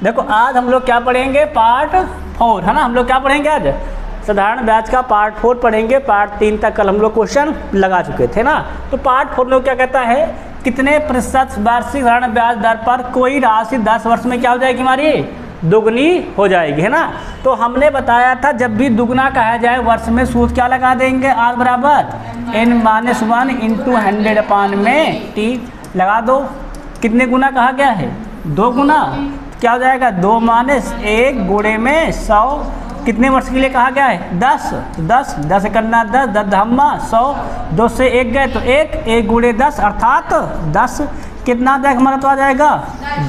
देखो आज हम लोग क्या पढ़ेंगे, पार्ट 4 है ना। हम लोग क्या पढ़ेंगे आज, साधारण ब्याज का पार्ट 4 पढ़ेंगे। पार्ट 3 तक कल हम लोग क्वेश्चन लगा चुके थे ना। तो पार्ट 4 में क्या कहता है, कितने प्रतिशत वार्षिक साधारण ब्याज दर पर कोई राशि 10 वर्ष में क्या हो जाएगी, हमारी दुगनी हो जाएगी, है ना। तो हमने बताया था जब भी दुगना कहा जाए वर्ष में सूत्र क्या लगा देंगे, R बराबर n-1 इंटू 100 अपान में t लगा दो। कितने गुना कहा गया है, 2 गुना, क्या हो जाएगा 2 - 1 गुणे में 100। कितने वर्ष के लिए कहा गया है, 10। तो 10 करना 10 10 धम्मा 100, 2 से 1 गए तो 1 गुणे 10 अर्थात 10। कितना आ जाएगा हमारा, तो आ जाएगा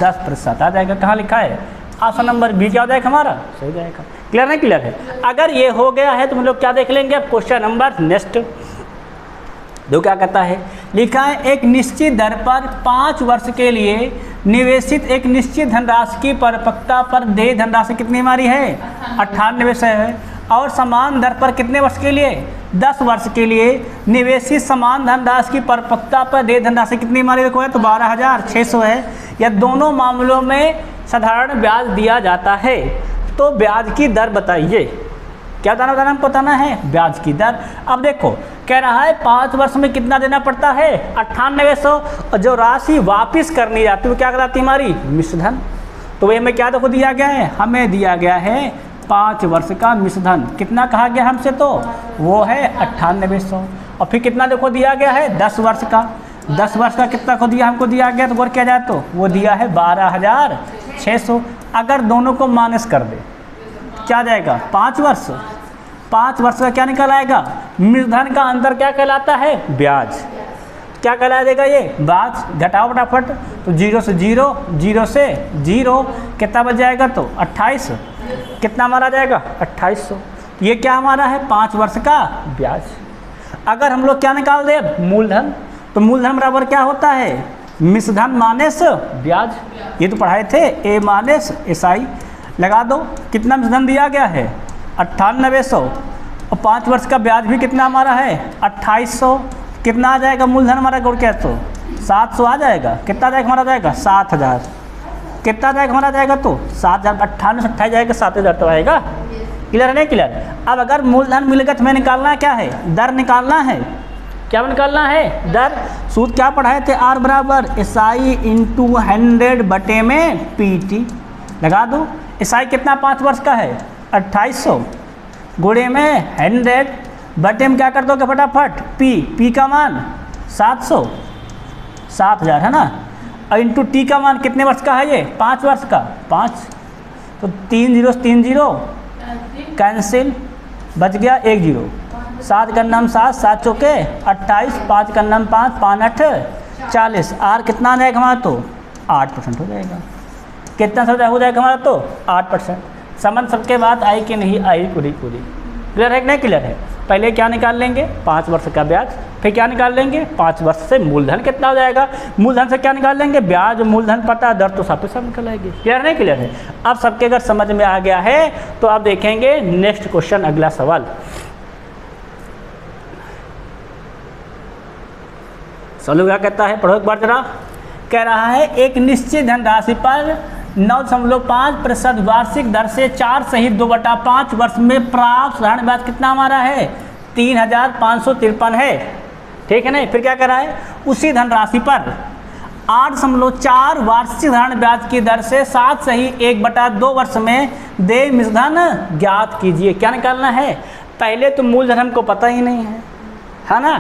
10% आ जाएगा। कहाँ लिखा है, ऑप्शन नंबर बी क्या हो जाएगा हमारा, सही जाएगा। क्लियर है, क्लियर है। अगर ये हो गया है तो हम लोग क्या देख लेंगे अब, क्वेश्चन नंबर नेक्स्ट दो क्या कहता है, लिखा है एक निश्चित दर पर 5 वर्ष के लिए निवेशित एक निश्चित धनराशि की परिपक्वता पर देय धनराशि कितनी हमारी है, 9800 है। और समान दर पर कितने वर्ष के लिए, 10 वर्ष के लिए निवेशित समान धनराशि की परिपक्वता पर देय धनराशि कितनी हमारी देखो है, तो 12600 है। या दोनों मामलों में साधारण ब्याज दिया जाता है तो ब्याज की दर बताइए। क्या बताना हमको, बताना है ब्याज की दर। अब देखो कह रहा है 5 वर्ष में कितना देना पड़ता है, 9800। और जो राशि वापस करनी जाती है वो क्या कहलाती है, हमारी मिश्रधन। तो वही हमें क्या देखो दिया गया है, हमें दिया गया है 5 वर्ष का मिश्रधन। कितना कहा गया हमसे, तो वो है 9800। और फिर कितना देखो दिया गया है, 10 वर्ष का। 10 वर्ष का कितना को दिया, हमको दिया गया तो गौर किया जाए तो वो दिया है 12600। अगर दोनों को माइनस कर दे क्या जाएगा, 5 वर्ष। 5 वर्ष का क्या निकल आएगा, मूलधन का अंतर क्या कहलाता है, ब्याज। क्या कहला देगा ये, ब्याज। घटाओ फटाफट, तो 0 से 0, 0 से 0, कितना बच जाएगा, तो 28। कितना हमारा जाएगा, 2800। ये क्या हमारा है, 5 वर्ष का ब्याज। अगर हम लोग क्या निकाल दे, मूलधन, तो मूलधन बराबर क्या होता है, मिश्रधन माइनस ब्याज। ये तो पढ़ाए थे, A माइनस SI। लगा दो, कितना मिश्रधन दिया गया है, 9800। और 5 वर्ष का ब्याज भी कितना हमारा है, 2800। कितना आ जाएगा मूलधन हमारा, गौर क्या तो 700 आ जाएगा। कितना जाएगा हमारा, जाएगा 7000। कितना जाएगा हमारा, जाएगा तो 7000। 98 से 28 जाएगा, 7000 तो आएगा। क्लियर है, नहीं क्लियर। अब अगर मूलधन मिलकर हमें निकालना है क्या है, दर निकालना है। क्या निकालना है, दर। सूत्र क्या पढ़ाए थे, R बराबर SI इंटू 100 बटे में PT। लगा दो, SI कितना 5 वर्ष का है, 2800 गुणे में 100 बटे में क्या कर दोगे फटाफट, P का मान 700, 7000 है ना। और इंटू T का मान कितने वर्ष का है ये, 5 वर्ष का, 5। तो 3 0 3 0 कैंसिल, बच गया 1 0। 7 का नाम 7, 7 चौके 28, 5 का नाम 5, 5 8 40। R कितना आ जाएगा हमारा, तो 8% हो जाएगा। कितना सब हो जाएगा हमारा, तो 8%। समझ सबके बात आई कि नहीं आई, पूरी क्लियर है कि नहीं क्लियर है। पहले क्या निकाल लेंगे, 5 वर्ष का ब्याज। फिर क्या निकाल लेंगे, 5 वर्ष से मूलधन कितना हो जाएगा, मूलधन से क्या निकाल लेंगे, ब्याज। मूलधन पता है, दर तो सब सब निकल आएगी। क्लियर नहीं क्लियर है। अब सबके अगर समझ में आ गया है तो अब देखेंगे नेक्स्ट क्वेश्चन, अगला सवाल। सवाल क्या कहता है, पढ़ो एक बार जरा। कह रहा है एक निश्चित धनराशि पर 9.5% वार्षिक दर से 4 सहित 2/5 वर्ष में प्राप्त साधारण ब्याज कितना हमारा है, 3553 है। ठीक है ना। फिर क्या कर रहा है, उसी धनराशि पर 8.4 वार्षिक साधारण ब्याज की दर से 7 सही 1/2 वर्ष में देय मिश्रधन ज्ञात कीजिए। क्या निकालना है, पहले तो मूलधन हमको पता ही नहीं है ना।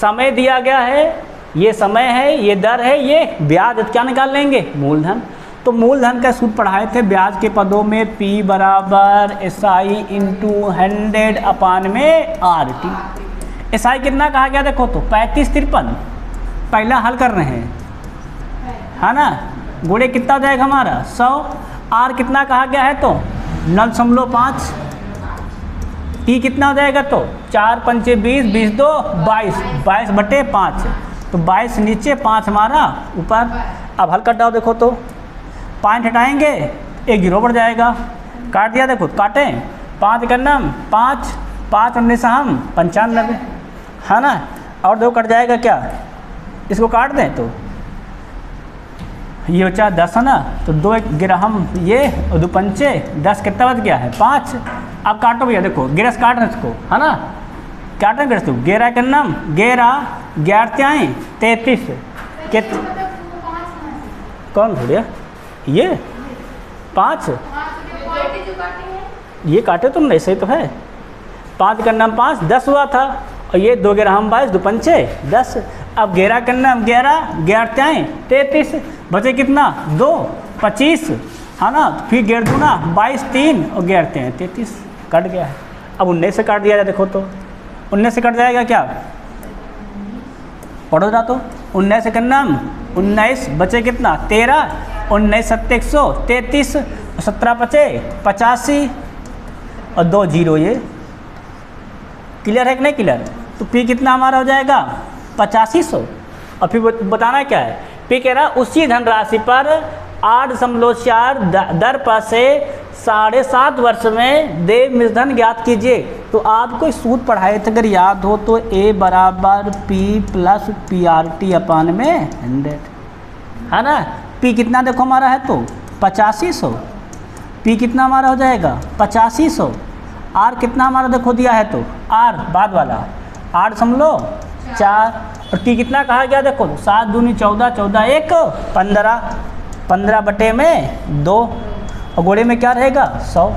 समय दिया गया है, ये समय है, ये दर है, ये ब्याज। क्या निकाल लेंगे, मूलधन। तो मूलधन का सूत्र पढ़ाए थे ब्याज के पदों में, P बराबर SI इंटू 100 अपान में RT। SI कितना कहा गया देखो, तो 3553 पहला हल कर रहे हैं, है ना। गुणे कितना हो जाएगा हमारा 100। R कितना कहा गया है, तो 9.5। T कितना हो जाएगा, तो 4 5 20, 20 2 22, 22 बटे 5। तो 22 नीचे, 5 हमारा ऊपर। अब हल कर डाओ, देखो तो 5 हटाएंगे, 1 0 बढ़ जाएगा। काट दिया, देखो काटें, 5 का नाम 5, 5 19 हम 95, है ना। और देखो कट जाएगा क्या, इसको काट दें तो ये बचा 10 है ना, तो 2 ग्राम ये और 2 पंचे 10, कितना बच गया है 5। अब काटो भैया, देखो गिरस काट रहे इसको, है ना, काटना गिरस तो 11 के नाम 11 11 33 कित कौन भैया ये 5 ये काटे तुमने, ऐसे ही तो है। 5 का नाम 5 10 हुआ था, और ये 2 ग्राम 22 2 पंचे 10। अब 11 का नाम 11 11 33 बचे कितना 2 25, है ना, फिर 11 दूना 22 3 और 11 33 कट गया है। अब 19 से काट दिया जाए, देखो तो 19 से कट जाएगा क्या, पढ़ो जरा तो। 19 से करना 19 बचे कितना 13, 19 7 133, 17 बचे 85 और 2 जीरो। ये क्लियर है कि नहीं क्लियर? तो पी कितना हमारा हो जाएगा 8500। और फिर बताना क्या है, पी कह रहा उसी धनराशि पर 8.4 दर पर से 7.5 वर्ष में देय मूलधन ज्ञात कीजिए। तो आपको सूत्र पढ़ाए थे अगर याद हो तो, ए बराबर P plus P R T upon में 100, है ना। पी कितना देखो हमारा है तो 8500, पी कितना हमारा हो जाएगा 8500। आर कितना हमारा देखो दिया है तो, आर बाद वाला 8.4, और टी कितना कहा गया देखो 7 दूनी 14 14 1 15, 15 बटे में 2, और गोड़े में क्या रहेगा 100।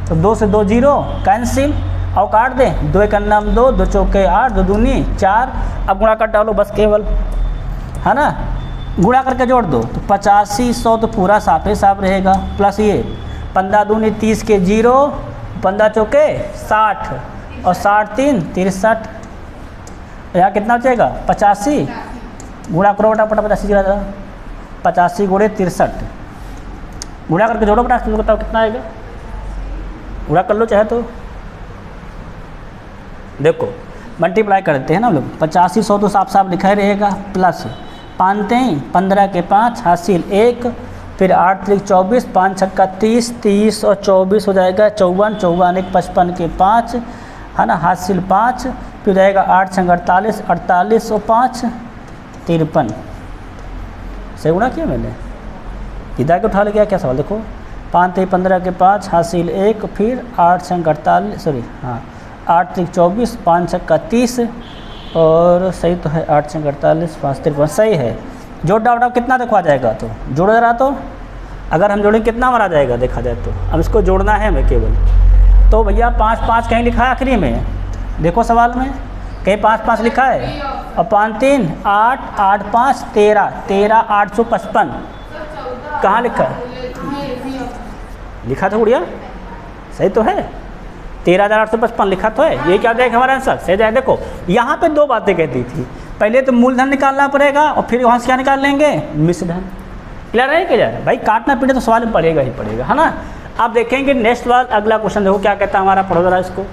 तो 2 से 2 जीरो कैंसिल, और काट दें 2 एक नाम 2 2 चौके 8 2 दूनी 4। अब गुणा कर डालो बस केवल, है ना, गुणा करके जोड़ दो तो 8500 तो पूरा साफ ही साफ रहेगा, प्लस ये 15 दूनी 30 के जीरो, 15 चौके 60 और 60 3 63। यहाँ कितना बचेगा 85, गुणा करो बटा 85 ज़्यादा 85 गुणे 63, गुणा करके जोड़ो बटा, बताओ कितना आएगा, गुणा कर लो चाहे तो। देखो मल्टीप्लाई करते हैं ना हम लोग, 8500 तो साफ साफ लिखा ही रहेगा, प्लस 5 15 के 5 हासिल 1, फिर 8 3 24 5 छक्का 30 30 और 24 हो जाएगा 54 54 1 55 के 5, है ना, हासिल 5, फिर जाएगा 8 छंग 48 48 और 5 53। सही गुणा किया मैंने, इधर के उठा ले गया क्या सवाल, देखो 5 3 15 के 5 हासिल 1, फिर 8 छंग 48 सॉरी हाँ 8 3 24 5 छक्का 30 और सही तो है 8 छंग 48 5 53 सही है। जोड़ डाउट कितना देखो आ जाएगा, तो जोड़ो जरा तो, अगर हम जोड़ेंगे कितना हमारा जाएगा देखा जाए तो, अब इसको जोड़ना है हमें केवल। तो भैया 5 5 कहीं लिखा है आखिरी में, देखो सवाल में कहीं 5 5 लिखा है, और 5 3 8 8 5 13 13 855 कहाँ लिखा है, लिखा था गुड़िया, सही तो है 13,855 लिखा तो है, ये क्या जाएगा हमारा आंसर सही जाए। देखो यहाँ पे 2 बातें कहती थी, पहले तो मूलधन निकालना पड़ेगा और फिर वहाँ से क्या निकाल लेंगे मिश्रधन। क्लियर है क्या जाए भाई, काटना पीटे तो सवाल में पड़ेगा ही पड़ेगा, है ना। आप देखेंगे नेक्स्ट बार अगला क्वेश्चन देखो क्या कहता है हमारा, पढ़ो जरा इसको।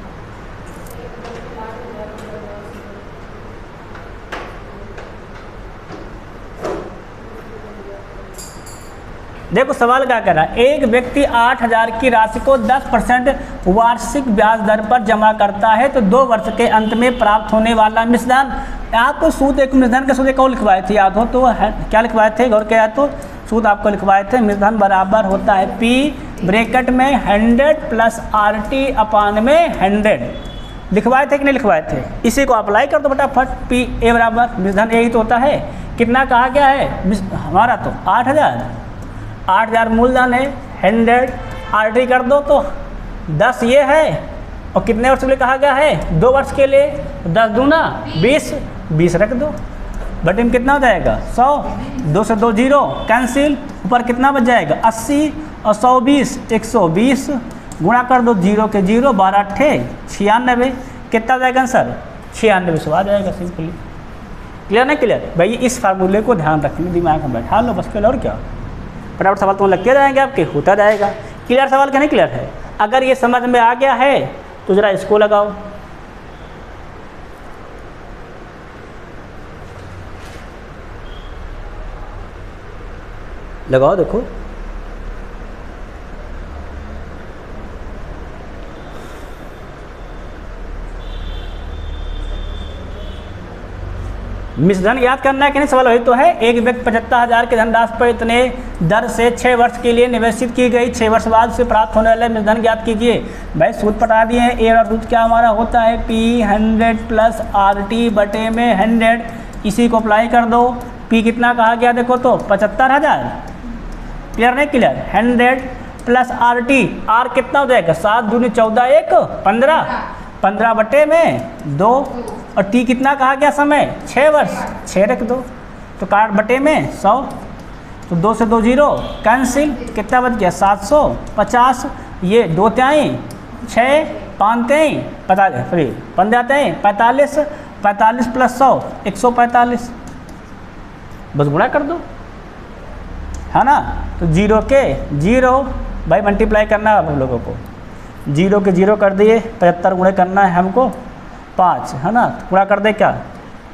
देखो सवाल क्या कह रहा है, एक व्यक्ति 8000 की राशि को 10% वार्षिक ब्याज दर पर जमा करता है, तो 2 वर्ष के अंत में प्राप्त होने वाला मिश्रधन, आपको सूत्र एक मिश्रधन के सूत्र कौन लिखवाए थे याद हो तो, क्या लिखवाए थे गौर किया तो, सूत्र आपको लिखवाए थे, मिश्रधन बराबर होता है P ब्रैकेट में 100 प्लस RT अपान में 100 लिखवाए थे कि नहीं लिखवाए थे। इसी को अप्लाई कर दो फटाफट, P A बराबर मिश्रधन यही तो होता है, कितना कहा गया है हमारा तो 8000 मूलधन है, 100 RT कर दो तो 10 ये है, और कितने वर्ष के लिए कहा गया है 2 वर्ष के लिए, 10 दूना 20 20 रख दो, बटे में कितना हो जाएगा 100, 2 से 2 जीरो कैंसिल, ऊपर कितना बच जाएगा 80 और 120 120, गुणा कर दो 0 के 0 12 अट्ठे 96, कितना आ जाएगा आंसर 96 सो आ जाएगा सिंपली। क्लियर नहीं क्लियर भाई, इस फार्मूले को ध्यान रखने दिमाग में बैठा लो बस, और क्या फटाफट सवाल तो लगते जाएंगे आपके, होता जाएगा। क्लियर सवाल क्या नहीं क्लियर है, अगर ये समझ में आ गया है तो ज़रा इसको लगाओ। लगाओ देखो, मिश्रधन याद करना है कि नहीं, सवाल वही तो है। एक व्यक्ति 75,000 की धनराशि पर इतने दर से 6 वर्ष के लिए निवेशित की गई, 6 वर्ष बाद से प्राप्त होने वाले मिश्रधन ज्ञात कीजिए। भाई सूत्र बता दिए हैं, ए और सूत्र क्या हमारा होता है, P100 प्लस RT बटे में 100, इसी को अप्लाई कर दो। P कितना कहा गया देखो तो 75,000, क्लियर नहीं क्लियर, 100 प्लस RT, R कितना हो जाएगा 7 दूनी 14 1 15, 15 बटे में 2, और T कितना कहा गया समय 6 वर्ष, 6 रख दो, तो काट बटे में 100, तो 2 से 2 0 कैंसिल, कितना बच गया 750, ये 2 त्याई 6 5 त्याई 45, 45 प्लस 100 145, बस गुणा कर दो, है ना। तो 0 के 0, भाई मल्टीप्लाई करना है हम लोगों को, 0 के 0 कर दिए, 75 गुणे करना है हमको 5, है ना। गुणा कर दे क्या,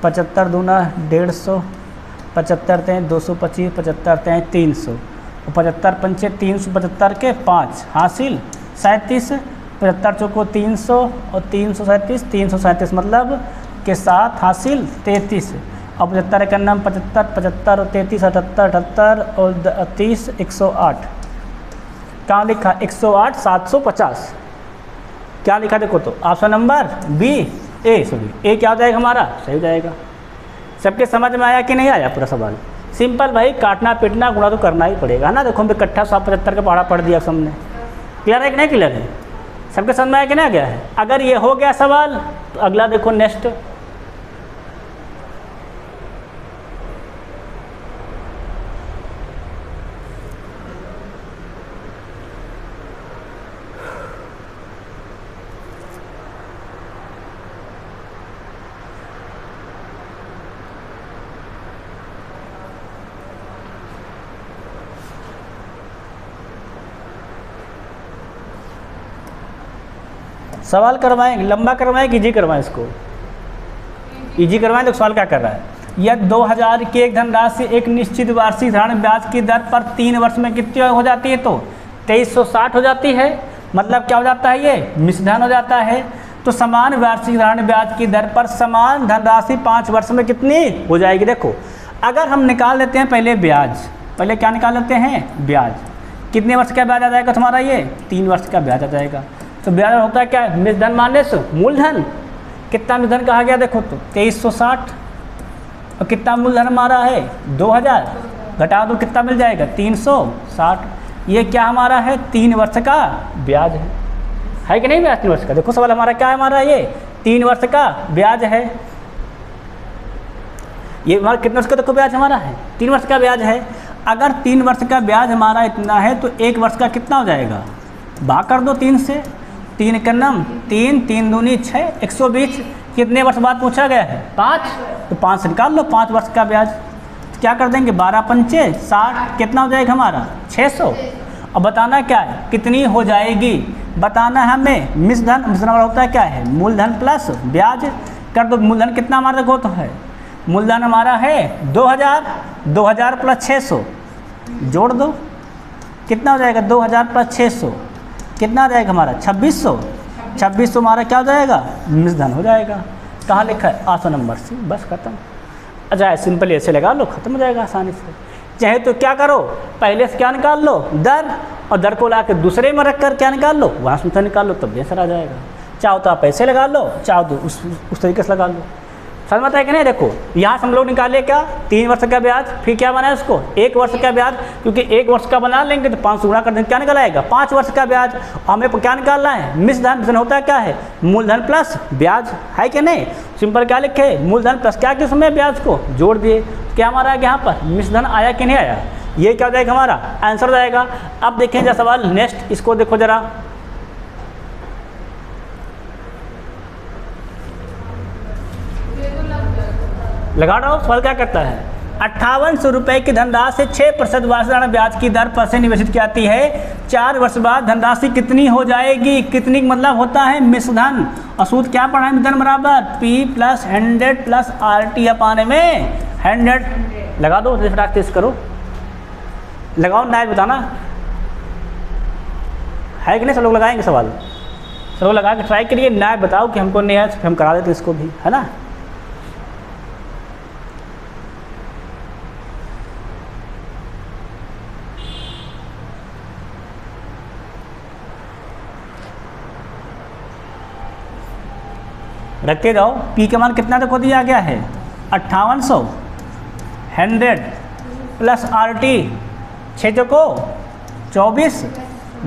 75 दूना 150, 75 तें 225, 75 तें 300, और 75 पंचे 375 के 5 हासिल 37, 75 चौको 300 और 337, 337 मतलब के 7 हासिल 33, और 75 का नाम 75, 75 और 33 78, 78 और 30 108, कहाँ लिखा 108 750, क्या लिखा देखो तो ऑप्शन नंबर बी, ए क्या हो जाएगा हमारा, सही हो जाएगा। सबके समझ में आया कि नहीं आया पूरा सवाल, सिंपल भाई, काटना पीटना गुणा तो करना ही पड़ेगा, है ना। देखो हम इकट्ठा 175 का पहाड़ा पढ़ दिया सबने, क्लियर है कि नहीं क्लियर है, सबके समझ में आया कि नहीं आ गया है। अगर ये हो गया सवाल तो अगला देखो नेक्स्ट, सवाल करवाएं, लंबा करवाएं कि इजी करवाएं, इसको इजी करवाएं। तो सवाल क्या कर रहा है, यदि 2000 की एक धनराशि एक निश्चित वार्षिक साधारण ब्याज की दर पर 3 वर्ष में कितनी हो जाती है, तो 2360 हो जाती है, मतलब क्या हो जाता है, ये मिश्रधन हो जाता है। तो समान वार्षिक साधारण ब्याज की दर पर समान धनराशि 5 वर्ष में कितनी हो जाएगी। देखो अगर हम निकाल लेते हैं पहले ब्याज, पहले क्या निकाल लेते हैं ब्याज, कितने वर्ष का ब्याज आ जाएगा तुम्हारा, ये 3 वर्ष का ब्याज आ जाएगा। तो ब्याज होता है क्या, मिश्रधन माइनस मूलधन, कितना मिश्रधन कहा गया देखो तो 2360, और कितना मूलधन हमारा है 2000, घटा दो कितना मिल जाएगा 360, ये क्या हमारा है 3 वर्ष का ब्याज है कि नहीं ब्याज 3 वर्ष का। देखो सवाल हमारा क्या है, हमारा ये 3 वर्ष का ब्याज है, ये हमारा कितने वर्ष का देखो ब्याज हमारा है 3 वर्ष का ब्याज है। अगर 3 वर्ष का ब्याज हमारा इतना है तो 1 वर्ष का कितना हो जाएगा, भाग कर दो 3 से, 3 का नाम 3, 3 दूनी 6, 120, कितने वर्ष बाद पूछा गया है 5, तो 5 से निकाल लो 5 वर्ष का ब्याज, तो क्या कर देंगे 12 पंचे 60, कितना हो जाएगा हमारा 600। अब बताना क्या है कितनी हो जाएगी, बताना है हमें मिश्रधन, मिश्रधन वाला होता है क्या है मूलधन प्लस ब्याज, कर दो मूलधन कितना हमारा देखो तो है, मूलधन हमारा है 2000, 2000 प्लस 600 जोड़ दो, कितना हो जाएगा 2000 प्लस 600, कितना आ जाएगा हमारा 2600, 2600 हमारा क्या हो जाएगा मिश्रधन हो जाएगा। कहाँ लिखा है ऑप्शन नंबर सी, बस खत्म। अच्छा सिंपल ऐसे लगा लो, खत्म हो जाएगा आसानी से। चाहे तो क्या करो पहले से क्या निकाल लो दर, और दर को ला के दूसरे में रख कर क्या निकाल लो वहाँ से निकाल लो, तब आंसर आ जाएगा। चाहो तो आप ऐसे लगा लो, चाहो तो उस तरीके से लगा लो, समझ में आता है कि नहीं। देखो यहाँ से हम लोग निकाले क्या 3 वर्ष का ब्याज, फिर क्या बना है उसको 1 वर्ष का ब्याज, क्योंकि 1 वर्ष का बना लेंगे तो 5 गुणा कर देंगे, क्या निकल आएगा 5 वर्ष का ब्याज। हमें क्या निकालना है मिश्रधन, मिश्रधन होता है क्या है मूलधन प्लस ब्याज, है कि नहीं। सिंपल क्या लिखे मूलधन प्लस क्या किस में ब्याज को जोड़ दिए, क्या हमारा आया यहाँ पर मिश्रधन आया कि नहीं आया, ये क्या हो जाएगा हमारा आंसर हो जाएगा। अब देखें जरा सवाल नेक्स्ट, इसको देखो जरा, लगा रहा हूँ। सवाल क्या करता है 5800 रुपये की धनराशि 6% वार्षिक ब्याज की दर पर से निवेशित की जाती है, 4 वर्ष बाद धनराशि कितनी हो जाएगी, कितनी मतलब होता है मिश्रधन, और सूत्र क्या पढ़ा है मिश्रधन बराबर P प्लस 100 प्लस RT अपाने में 100, लगा दो फटाक तेज करो, लगाओ ना बताना है कि नहीं, सब लोग लगाएंगे सवाल, सब लोग लगा के ट्राई करिए, ना बताओ कि हमको नहीं है हम करा देते इसको भी, है ना। रखते जाओ। पी का मान कितना देखो दिया गया है 5800, 100 प्लस आर टी 6 चौको 24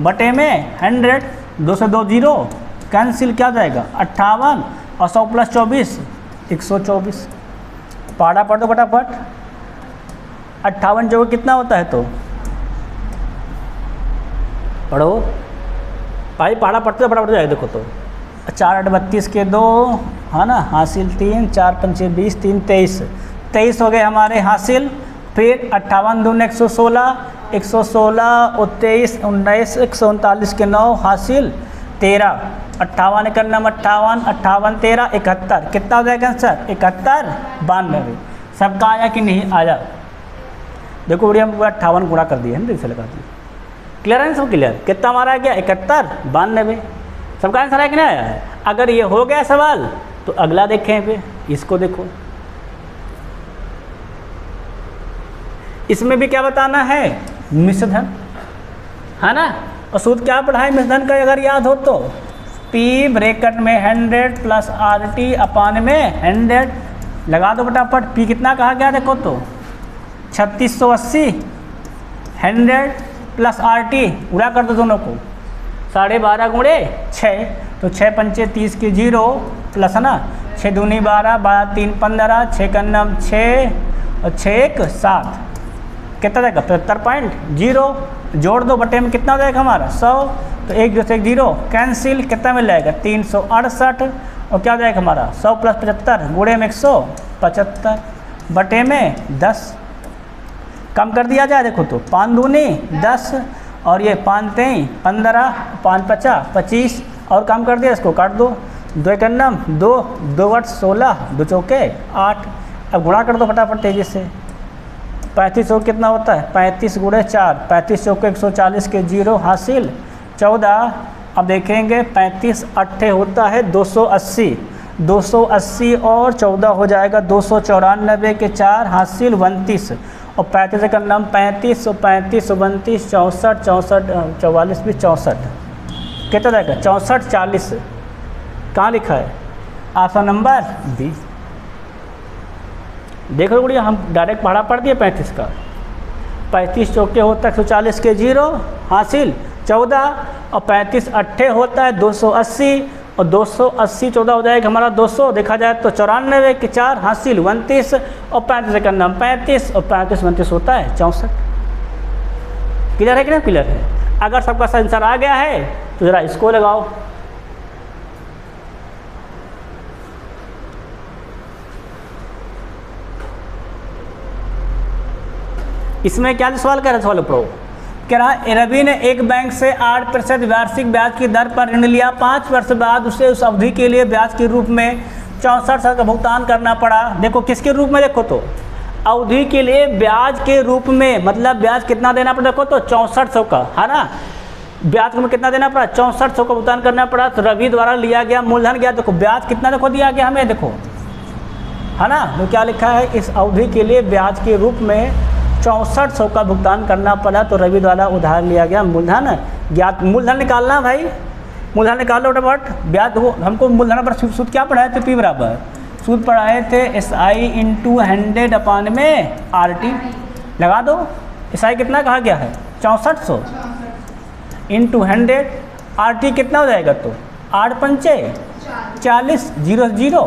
बटे में 100, 2 से 2 जीरो कैंसिल, क्या जाएगा 58 और 100 प्लस 24 124। पहाड़ा पढ़ दो फटाफट। 58 जो कितना होता है तो पढ़ो भाई, पहाड़ा पढ़ते हो फटाफट जाएगा। देखो तो 4 8 32 के 2 है ना, हासिल 3, 4 5 20, 3 23, 23 हो गए हमारे हासिल। फिर 58 दूनी 116, 116 और 23 19, 139 के 9 हासिल 13, 58 एक नम 58, 58 13 71, कितना हो जाएगा आंसर 71 92। सबका आया कि नहीं आया? देखो बढ़िया, हम पूरा 58 गुणा कर दिए है ना, इसे लगा दिए। क्लियर है सब? क्लियर। कितना हमारा आ गया 71 92। सबका आंसर है कि नहीं आया है? अगर ये हो गया सवाल तो अगला देखें, फिर इसको देखो। इसमें भी क्या बताना है? मिश्रधन है ना। और सूत्र क्या पढ़ा है मिश्रधन का अगर याद हो तो? P ब्रैकेट में 100 प्लस आर टी अपान में 100 लगा दो फटाफट। P कितना कहा गया देखो तो 3680, 100 प्लस आर टी उड़ा कर दो दोनों को, 12.5 गुणे 6, तो 6 पंचे 30 के 0 प्लस है ना, 6 दूनी 12, 12 3 15, 6 का नम 6 और 6 1 7, कितना जाएगा 75.0। जोड़ दो, बटे में कितना हो जाएगा हमारा 100, तो 1 2 से 1 0 कैंसिल, कितना मिल जाएगा 368 और क्या हो जाएगा हमारा 100 प्लस 75 गुणे में 175 बटे में 10 कम कर दिया जाए। देखो तो 5 दूनी 10 और ये 5 3 15, 5 50 25 और कम कर दिया, इसको काट दो, 2 एक नम 2, 2 8 16, 2 चौके 8। अब गुणा कर दो फटाफट तेजी से। 35 चौके कितना होता है 35 गुणे 4, 35 चौके 140 के 0 हासिल 14। अब देखेंगे 35 8 होता है 280, 280 और 14 हो जाएगा 294 के 4 हासिल 29 और 35 का नाम 35 और 35 29 64 64 44 भी 64, कितना जाएगा 64 40। कहाँ लिखा है? Option number B. देखो बढ़िया, हम डायरेक्ट पढ़ा पढ़ दिए 35 का। 35 चौके होता है 140 के 0 हासिल 14 और 35 8 होता है 280 और 280 14 हो जाएगा हमारा 200, देखा जाए तो 94 के 4 हासिल 29 और 35 का नाम 35 और 35 29 होता है 64। क्लियर है कि नहीं? क्लियर है। अगर सबका आंसर आ गया है तो ज़रा इसको लगाओ। इसमें क्या सवाल कह रहा है? सवाल पढ़ो। कह रहा है रवि ने एक बैंक से 8% वार्षिक ब्याज की दर पर ऋण लिया। 5 वर्ष बाद उसे उस अवधि के लिए ब्याज के रूप में 6400 का भुगतान करना पड़ा। देखो किसके रूप में? देखो तो अवधि के लिए ब्याज के रूप में, मतलब ब्याज कितना देना पड़ा? देखो तो 6400 का है ना, ब्याज में कितना देना पड़ा 6400 का भुगतान करना पड़ा। तो रवि द्वारा लिया गया मूलधन गया, देखो ब्याज कितना देखो दिया गया हमें, देखो है ना। तो क्या लिखा है? इस अवधि के लिए ब्याज के रूप में 6400 का भुगतान करना पड़ा। तो रवि द्वारा उधार लिया गया मूलधन ज्ञात। मूलधन निकालना भाई, मूलधन निकाल लो फटाफट। ब्याज हमको मूलधन पर सूत्र क्या पढ़ाए थे? P बराबर सूत्र पढ़ाए थे SI इंटू 100 अपान में RT। लगा दो। SI कितना कहा गया है 6400 इंटू 100, RT कितना हो जाएगा? तो 8 पंचे 40 0 0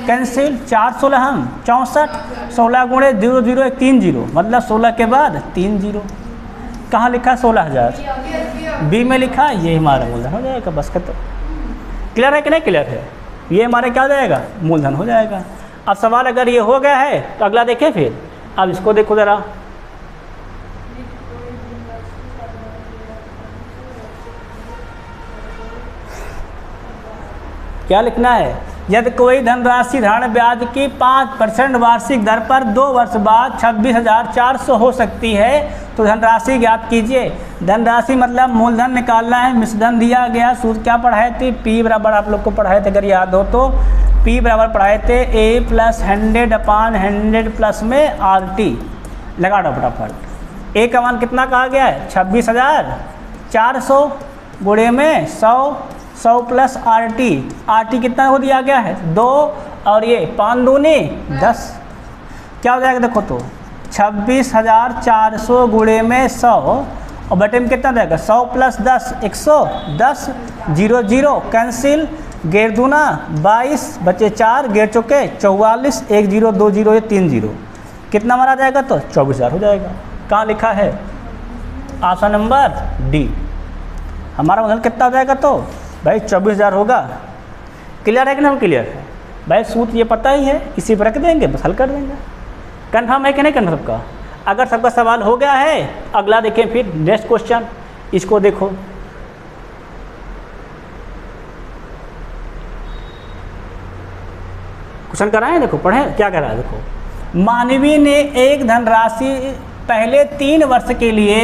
कैंसिल, 4 16 हम 64, 16 गुणे 0 0 1 3 0, मतलब 16 के बाद 3 0। कहाँ लिखा? 16000 बी में लिखा। ये हमारा मूलधन हो जाएगा, बस खत्म। क्लियर है कि नहीं? क्लियर है। ये हमारे क्या हो जाएगा? मूलधन हो जाएगा। अब सवाल अगर ये हो गया है तो अगला देखें फिर। अब इसको देखो ज़रा, क्या लिखना है? यदि कोई धनराशि ऋण ब्याज की 5% वार्षिक दर पर 2 वर्ष बाद 26,400 हो सकती है तो धनराशि ज्ञात कीजिए। धनराशि मतलब मूलधन निकालना है। मिश्रधन दिया गया। सूत्र क्या पढ़ाए थे? P बराबर आप लोग को पढ़ाए थे, अगर याद हो तो P बराबर पढ़ाए थे A प्लस 100 अपान 100 प्लस में RT। लगा दो फटाफट। A का मान कितना कहा गया है? 26,400 गुणे में 100 100 प्लस RT कितना हो दिया गया है 2 और ये 5 दूनी 10, क्या हो जाएगा देखो तो 26,400 गुणे में 100 और बटे में कितना जाएगा 100 प्लस 10 110, 0 0 कैंसिल, गेर दूना 22 बचे 4 गेर चौके 44, 1 0 2 0 ये 3 0, कितना मारा जाएगा तो 24,000 हो जाएगा। कहाँ लिखा है ऑप्शन नंबर डी। हमारा वजन कितना हो जाएगा तो भाई 24,000 होगा। क्लियर है कि नहीं क्लियर है भाई, सूत्र ये पता ही है, इसी पर रख देंगे बस हल कर देंगे। कन्फर्म है कि नहीं कन्फर्म सबका? अगर सबका सवाल हो गया है अगला देखें फिर नेक्स्ट क्वेश्चन, इसको देखो क्वेश्चन कराएं, देखो पढ़ें क्या कह रहा है। देखो मानवी ने एक धनराशि पहले 3 वर्ष के लिए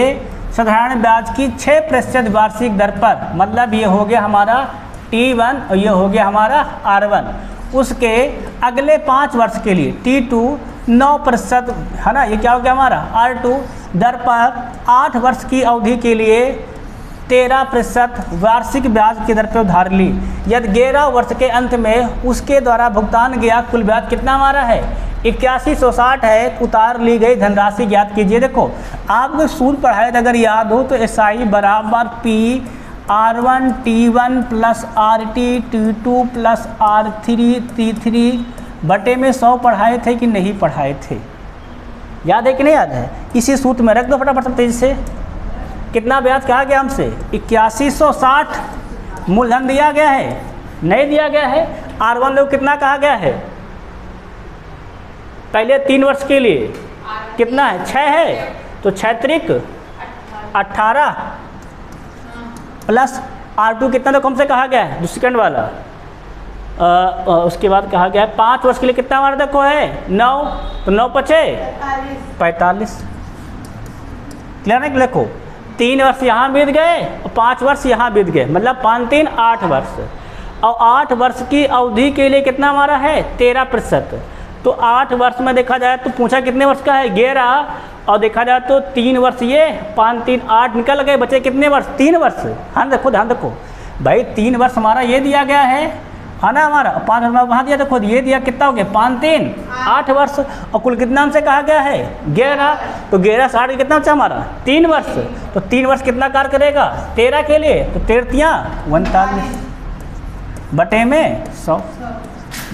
साधारण ब्याज की 6% वार्षिक दर पर, मतलब ये हो गया हमारा T1 और ये हो गया हमारा R1, उसके अगले 5 वर्ष के लिए T2 9% है ना, ये क्या हो गया हमारा R2 दर पर 8 वर्ष की अवधि के लिए 13% वार्षिक ब्याज की दर पर उधार ली। यदि 11 वर्ष के अंत में उसके द्वारा भुगतान गया कुल ब्याज कितना हमारा है 8160 है। उतार ली गई धनराशि ज्ञात कीजिए। देखो आपको सूत्र पढ़ाए अगर याद हो तो SI बराबर P R1 T1 plus RT T2 plus R3 T3 बटे में 100 पढ़ाए थे कि नहीं पढ़ाए थे? याद है कि नहीं याद है? इसी सूत्र में रख दो फटाफट सब तेजी से। कितना ब्याज कहा गया हमसे 8160 मूलधन दिया गया है, नहीं दिया गया है। R1 लोग कितना कहा गया है पहले 3 वर्ष के लिए कितना है 6 है, तो 6 त्रिक 18 प्लस R2 कितना तो कम से कहा गया है जो सेकंड वाला, उसके बाद कहा गया है 5 वर्ष के लिए कितना हमारा देखो है 9, तो 9 पचे 45। क्लियर है? देखो 3 वर्ष यहाँ बीत गए और 5 वर्ष यहाँ बीत गए, मतलब 5 3 8 वर्ष, और 8 वर्ष की अवधि के लिए कितना हमारा है 13%। तो 8 वर्ष में देखा जाए तो पूछा कितने वर्ष का है 11, और देखा जाए तो 3 वर्ष ये 5 3 8 निकल गए, बचे कितने वर्ष 3 वर्ष। हाँ देखो ध्यान देखो भाई 3 वर्ष हमारा ये दिया गया है ना हमारा, 5 वर्ष वहाँ दिया, देखो ये दिया कितना हो गया 5 3 8 वर्ष, और कुल कितना हमसे कहा गया है 11, तो 11 से 8 कितना बचा हमारा 3 वर्ष, तो 3 वर्ष कितना कार्य करेगा 13 के लिए, तो 13 39 बटे में 100।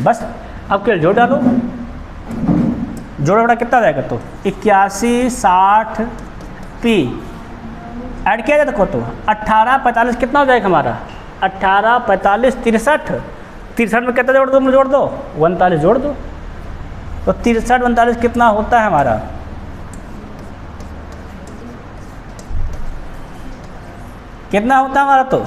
बस अब क्या जोड़ डालो, जोड़ा बड़ा कितना जाएगा तो 8160 P ऐड किया जाए देखो तो 18 45 कितना हो जाएगा हमारा 18 45 63 में कितना जोड़ दो, जोड़ दो 39 जोड़ दो, तो 63 39 कितना होता है हमारा कितना होता है हमारा तो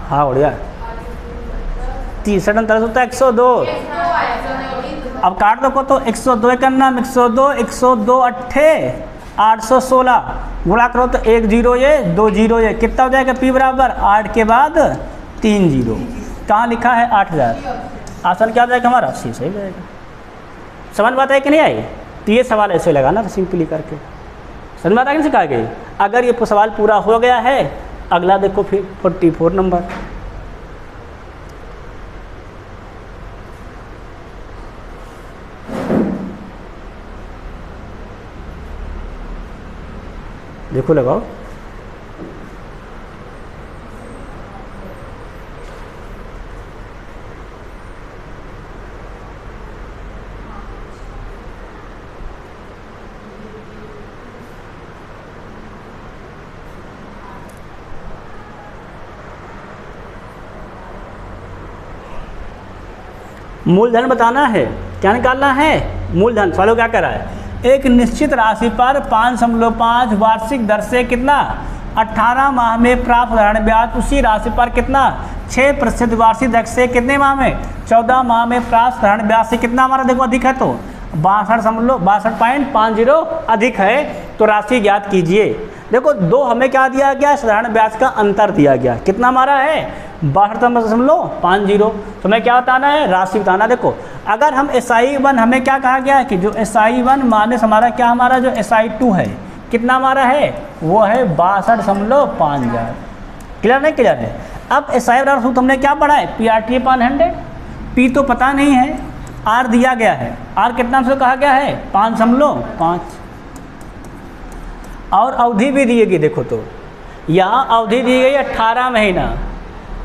हाँ बढ़िया 63 39 होता है 102। अब काट दो को तो 102 का नाम 102 102 अट्ठे 816 गुणा करो तो 1 0 ये 2 0 ये कितना हो जाएगा P बराबर 8 के बाद 3 0। कहाँ लिखा है 8000। आसान क्या हो जाएगा हमारा सी सही जाएगा। समझ बात है कि नहीं आई? तो ये सवाल ऐसे लगाना था सिंपली करके, समझ बात है कि नहीं सिखा गई। अगर ये सवाल पूरा हो गया है अगला देखो फिर 44 नंबर। देखो लगाओ मूलधन बताना है, क्या निकालना है मूलधन। सवालों क्या कर रहा है एक निश्चित राशि पर 5.5 वार्षिक दर से कितना 18 माह में प्राप्त साधारण ब्याज उसी राशि पर कितना 6% वार्षिक दर से कितने माह में 14 माह में प्राप्त साधारण ब्याज से कितना हमारा देखो अधिक है तो 62.50 अधिक है, तो राशि ज्ञात कीजिए। देखो दो हमें क्या दिया गया साधारण ब्याज का अंतर दिया गया कितना हमारा है 62.50। तो हमें क्या बताना है राशि बताना। देखो अगर हम SI1 हमें क्या कहा गया है कि जो SI1 माइनस हमारा क्या हमारा जो SI2 है कितना हमारा है, वो है 62.5000। क्लियर नहीं क्लियर है। अब एसआई बराबर सूत्र हमने क्या पढ़ा है, PRT/100। पी तो पता नहीं है, आर दिया गया है, आर कितना से कहा गया है 5.5, और अवधि भी दी गई। देखो तो यहाँ अवधि दी गई 18 महीना,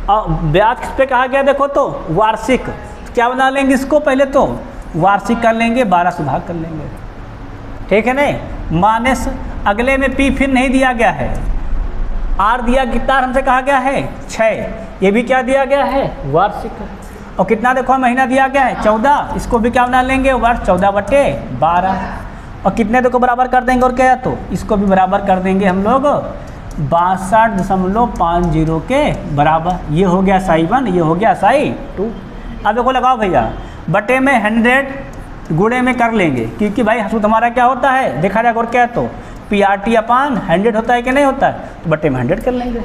और ब्याज किस पे कहा गया, देखो तो वार्षिक। तो क्या बना लेंगे इसको, पहले तो वार्षिक कर लेंगे, 12 से भाग कर लेंगे, ठीक है नहीं। माइनस अगले में पी फिर नहीं दिया गया है, आर दिया कितना हमसे कहा गया है 6, ये भी क्या दिया गया है वार्षिक, और कितना देखो महीना दिया गया है 14, इसको भी क्या बना लेंगे वर्ष 14/12, और कितने देखो बराबर कर देंगे, और क्या है तो इसको भी बराबर कर देंगे हम लोग 62.50 के बराबर। ये हो गया SI 1, ये हो गया SI 2। अब देखो लगाओ भैया, बटे में 100 गुणे में कर लेंगे, क्योंकि भाई सूत्र हमारा क्या होता है देखा जाएगा, और क्या है तो PRT/100 होता है कि नहीं होता है, तो बटे में 100 कर लेंगे।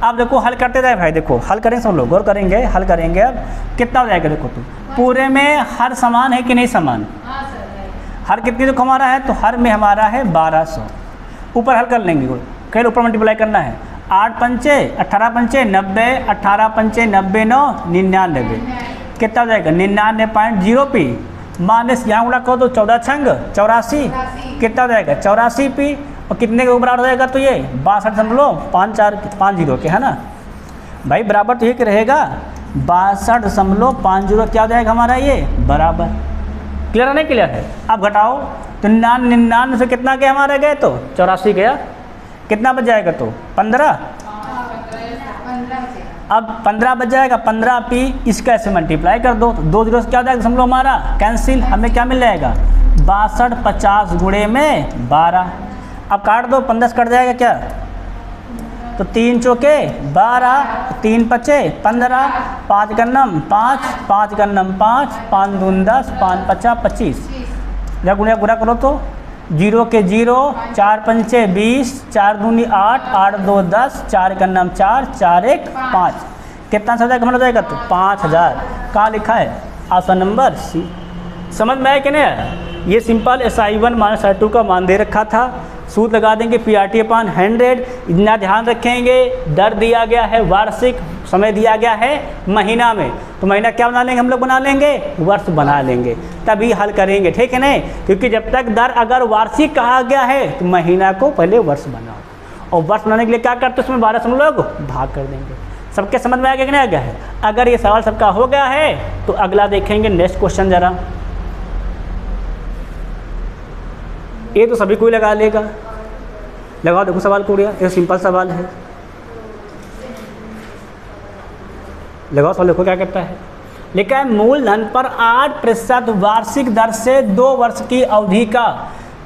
अब देखो हल करते जाए भाई, देखो हल करें सब लोग, गौर करेंगे, हल करेंगे। अब कितना हो जाएगा, देखो तो पूरे में हर समान है कि नहीं समान, हर कितनी देखो हमारा है, तो हर में हमारा है 1200। ऊपर हल कर लेंगे, कहीं ऊपर मल्टीप्लाई करना है, 8 पंचे 18 पंचे 90, 18 पंचे 90 9 99, कितना हो जाएगा 99.0p, माइनस यहाँ गुणा करो तो 14 छंग 84, कितना हो जाएगा 84p, और कितने के बराबर हो जाएगा, तो ये 62.5450 के, है ना भाई, बराबर तो ये रहेगा 62.50, क्या हो जाएगा हमारा ये बराबर। क्लियर है नहीं क्लियर है। अब घटाओ तो 99 से कितना गया हमारा, गए तो 84 गया, कितना बच जाएगा तो 15, अब 15 बच जाएगा, 15p, इसका ऐसे मल्टीप्लाई कर दो तो 2 जीरो से क्या हो जाएगा समझ लो हमारा कैंसिल, हमें क्या मिल जाएगा 62.50 गुणे में 12। अब काट दो, 15 कट जाएगा क्या, तो 3 चौके 12, 3 पचे 15, 5 गन्नम 5, 5 गन्नम 5, 5 दून 10, 5 पचा 25, जब गुणा पूरा करो तो 0 के 0, 4 पंचे 20, 4 दूनी 8, 8 2 10, 4 गन्नम 4, 4 1 5, कितना हो जाएगा हो जाएगा तो 5000। कहाँ लिखा है, ऑप्शन नंबर सी। समझ में आया कि नहीं आया। ये सिंपल SI1 माइनस SI2 का मान दे रखा था, सूत्र लगा देंगे PRT/100। इतना ध्यान रखेंगे, दर दिया गया है वार्षिक, समय दिया गया है महीना में, तो महीना क्या बना लेंगे हम लोग, बना लेंगे वर्ष बना लेंगे, तभी हल करेंगे, ठीक है नहीं। क्योंकि जब तक दर अगर वार्षिक कहा गया है तो महीना को पहले वर्ष बनाओ, और वर्ष बनाने के लिए क्या करते हैं उसमें 12 से हम लोग भाग कर देंगे। सबके समझ में आ गया कि नहीं आ गया है। अगर ये सवाल सबका हो गया है तो अगला देखेंगे नेक्स्ट क्वेश्चन जरा। ये तो सभी कोई लगा लेगा, लगाओ देखो सवाल को, ये सिंपल सवाल है, लगाओ सवाल देखो क्या कहता है। लिखा है मूलधन पर 8% वार्षिक दर से 2 वर्ष की अवधि का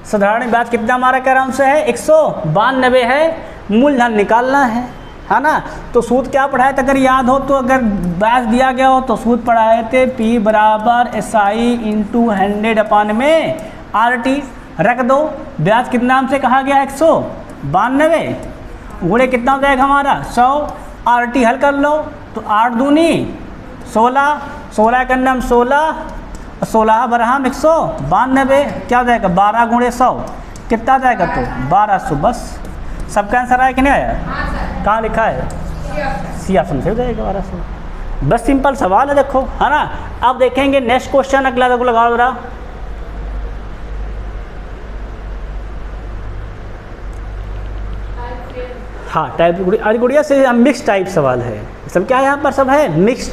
साधारण ब्याज कितना हमारा क्या आराम से है 192 है, मूलधन निकालना है ना। तो सूत्र क्या पढ़ाए थे अगर याद हो तो, अगर ब्याज दिया गया हो तो सूत्र पढ़ाए थे P बराबर SI × 100 में RT। रख दो, ब्याज कितना हमसे कहा गया 192 गुणे कितना हो जाएगा हमारा 100, RT हल कर लो तो 8 दूनी 16, 16 का नाम 16, 16 बरहम 192, क्या हो जाएगा 12 गुणे 100, कितना जाएगा तो 1200। बस सबका आंसर आया कि नहीं आया, कहाँ लिखा है सी ऑप्शन से हो जाएगा 1200। बस सिंपल सवाल है देखो, है ना। अब देखेंगे नेक्स्ट क्वेश्चन, अगला देखो लगाओ जरा। हाँ टाइप गुड़िया से मिक्स टाइप सवाल है, सब क्या है यहाँ पर सब है मिक्स्ड,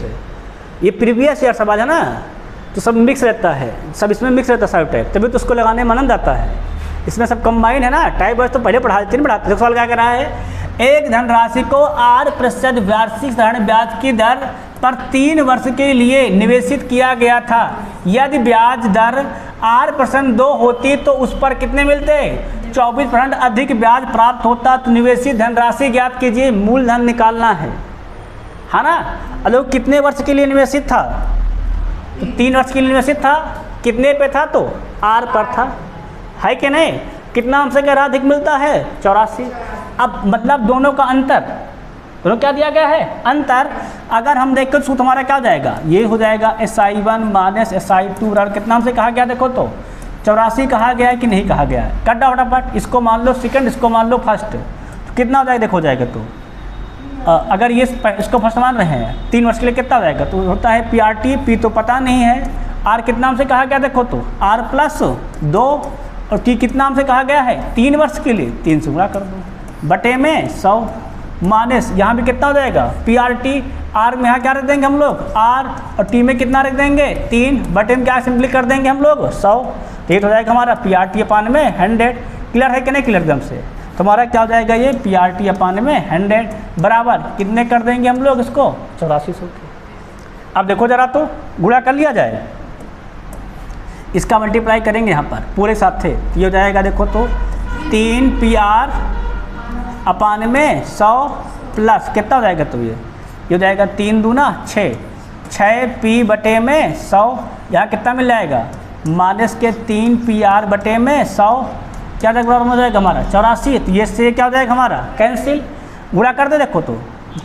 ये प्रीवियस ईयर सवाल है ना, तो सब मिक्स रहता है, सब इसमें मिक्स रहता है सब टाइप, तभी तो उसको लगाने में आनंद आता है। इसमें सब कंबाइन है ना, टाइप वाइज तो पहले पढ़ाते नहीं पढ़ाते। सवाल क्या कर रहा है, एक धनराशि को 8% वार्षिक साधारण ब्याज की दर पर 3 वर्ष के लिए निवेशित किया गया था। यदि ब्याज दर 8% 2 होती तो उस पर कितने मिलते, 24% अधिक ब्याज प्राप्त होता। तो निवेशित धनराशि ज्ञात कीजिए, मूलधन निकालना है ना। अलो कितने वर्ष के लिए निवेशित था, तो 3 वर्ष के लिए निवेशित था, कितने पे था तो R पर था, है कि नहीं। कितना हमसे कह रहा अधिक मिलता है 84। अब मतलब दोनों का अंतर, दोनों क्या दिया गया है अंतर। अगर हम देखें तो सूत्र हमारा क्या हो जाएगा, ये हो जाएगा SI1 माइनस SI2 बराबर कितना हमसे कहा गया देखो तो 84 कहा गया है कि नहीं कहा गया है? कट फटाफट, इसको मान लो सेकंड, इसको मान लो फर्स्ट, तो कितना हो जाएगा देखो जाएगा। तो अगर ये इसको फर्स्ट मान रहे हैं 3 वर्ष के लिए कितना हो जाएगा? तो होता है PRT, P तो पता नहीं है, R कितना नाम से कहा गया देखो, तो R प्लस 2 और T कितना नाम से कहा गया है 3 वर्ष के लिए, 3 से गुणा कर दो बटे में 100 माइनस यहाँ भी कितना हो जाएगा PRT, R में यहाँ क्या रख देंगे हम लोग R और T में कितना रख देंगे 3 बटे में क्या सिंपली कर देंगे हम लोग 100, तो ये हो जाएगा हमारा PRT अपान में 100। क्लियर है कि नहीं क्लियर एकदम से? तुम्हारा क्या हो जाएगा ये PRT अपान में 100 बराबर कितने कर देंगे हम लोग इसको 8400 के। अब देखो जरा तो गुणा कर लिया जाए, इसका मल्टीप्लाई करेंगे यहाँ पर पूरे साथ थे, ये हो जाएगा देखो तो 3 PR अपान में 100 प्लस कितना हो जाएगा, तो ये हो जाएगा 3 दूना 6, 6 P बटे में 100, यहाँ कितना मिल जाएगा माइनस के 3 PR बटे में 100, क्या बराबर हो जाएगा हमारा 84। तो ये से क्या हो जाएगा हमारा कैंसिल, गुणा कर दे देखो तो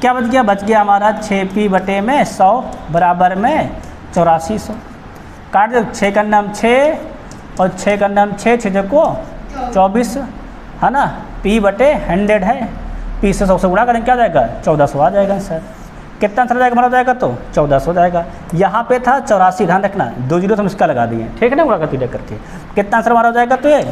क्या बच गया, बच गया हमारा 6P बटे में 100 बराबर में 8400। काट दे, 6 का नाम 6 और 6 का नाम 6, 6 को 24 है ना, P बटे 100 है, P से 100 से गुणा करेंगे क्या जाएगा 1400 आ जाएगा सर। कितना आंसर जाएगा हमारा जाएगा तो 1400 हो जाएगा। यहाँ पे था 84, ध्यान रखना 2 जीरो हम इसका लगा दिए, ठीक है ना, गुणा करके करके कितना आंसर हमारा हो जाएगा, तो ये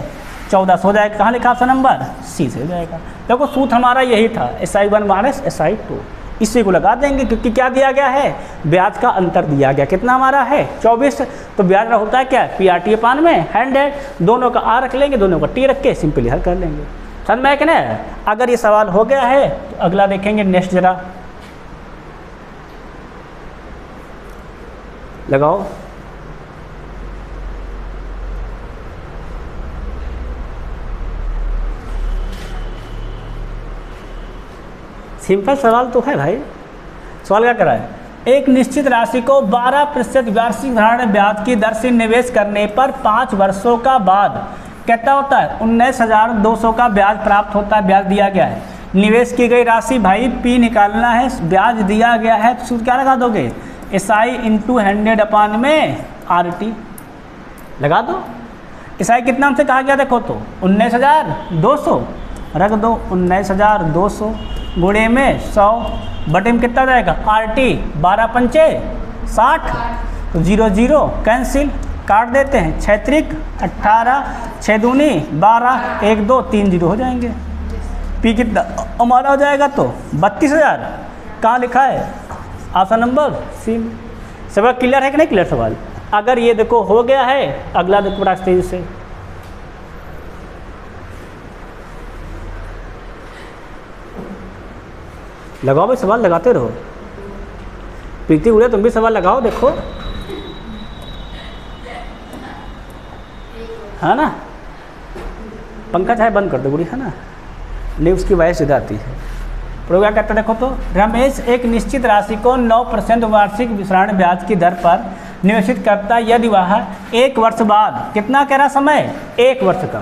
1400 हो जाएगा। कहाँ लिखा ऑप्शन नंबर C से हो जाएगा। देखो सूत्र हमारा यही था SI1 माइनस SI2, इसी को लगा देंगे क्योंकि क्या दिया गया है ब्याज का अंतर दिया गया, कितना हमारा है 24, तो ब्याज होता है क्या PRT अपान में 100, दोनों का R रख लेंगे, दोनों का T रख के सिंपली हल कर लेंगे। समझ में कि नहीं? अगर ये सवाल हो गया है तो अगला देखेंगे नेक्स्ट, जरा लगाओ। सिंपल सवाल तो है भाई। सवाल क्या कर रहा है, एक निश्चित राशि को 12% वार्षिक धारण ब्याज की दर से निवेश करने पर 5 वर्षों का बाद कितना होता है 19,200 का ब्याज प्राप्त होता है। ब्याज दिया गया है, निवेश की गई राशि भाई P निकालना है, ब्याज दिया गया है, तो सूत्र क्या लगा दोगे SI इंटू 100 अपान में RT लगा दो। SI कितना हमसे कहा गया देखो तो 19,200 रख दो, 19,200 गुणे में 100 बटे में कितना जाएगा RT 12 पंचे 60, तो 0 0 कैंसिल, काट देते हैं 6 त्रिक 18, 6 दूनी 12, 1 2 3 0 हो जाएंगे। P कितना हमारा हो जाएगा तो 32,000। कहाँ लिखा है ऑप्शन नंबर C में। सवाल क्लियर है कि नहीं क्लियर सवाल? अगर ये देखो हो गया है, अगला देखो बड़ा तेजी से लगाओ भाई, सवाल लगाते रहो। प्रीति उड़े तुम भी सवाल लगाओ, देखो है ना, पंखा चाहे बंद कर दो बुढ़ी, है ना, नहीं उसकी वजह सीधा आती है। प्रोग्राम कहता देखो तो रमेश एक निश्चित राशि को 9% वार्षिक विसरण ब्याज की दर पर निवेशित करता है यदि वह 1 वर्ष बाद, कितना कह रहा समय 1 वर्ष का,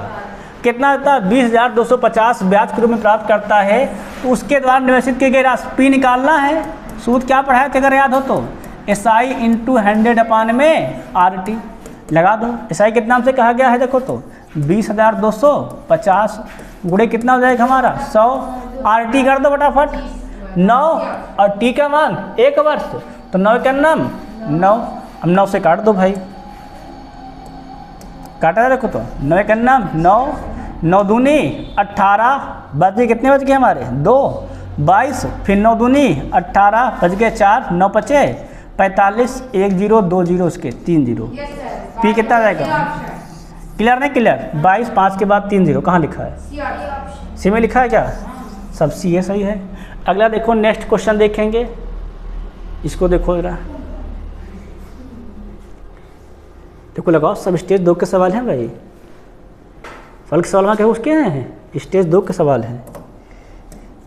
कितना होता है 20,250 ब्याज के रूप में प्राप्त करता है, तो उसके द्वारा निवेशित की गई राशि P निकालना है। सूत्र क्या पढ़ाया थे अगर याद हो तो SI इंटू 100 अपान में RT लगा दो। SI कितना नाम से कहा गया है देखो तो 20,250 गुणे कितना हो जाएगा हमारा 100, RT कर दो फटाफट 9 और T का मान 1 वर्ष, तो 9 का नाम 9, अब 9 से काट दो भाई, काटा देखो तो 9 का नाम 9, 9 दूनी 18, बच गए कितने बच गए हमारे 2, 22, फिर 9 दूनी 18 बच गए 4, 9 पचे 45, 1 0 2 0 उसके 3 0। P कितना जाएगा क्लियर नहीं क्लियर? 22 5 के बाद 3 0 कहाँ लिखा है C में लिखा है क्या? सब C है, सही है। अगला देखो नेक्स्ट क्वेश्चन देखेंगे, इसको देखो जरा, देखो लगाओ। सब स्टेज 2 के सवाल हैं भाई, फल के सवाल में क्या उसके हैं स्टेज 2 के सवाल हैं।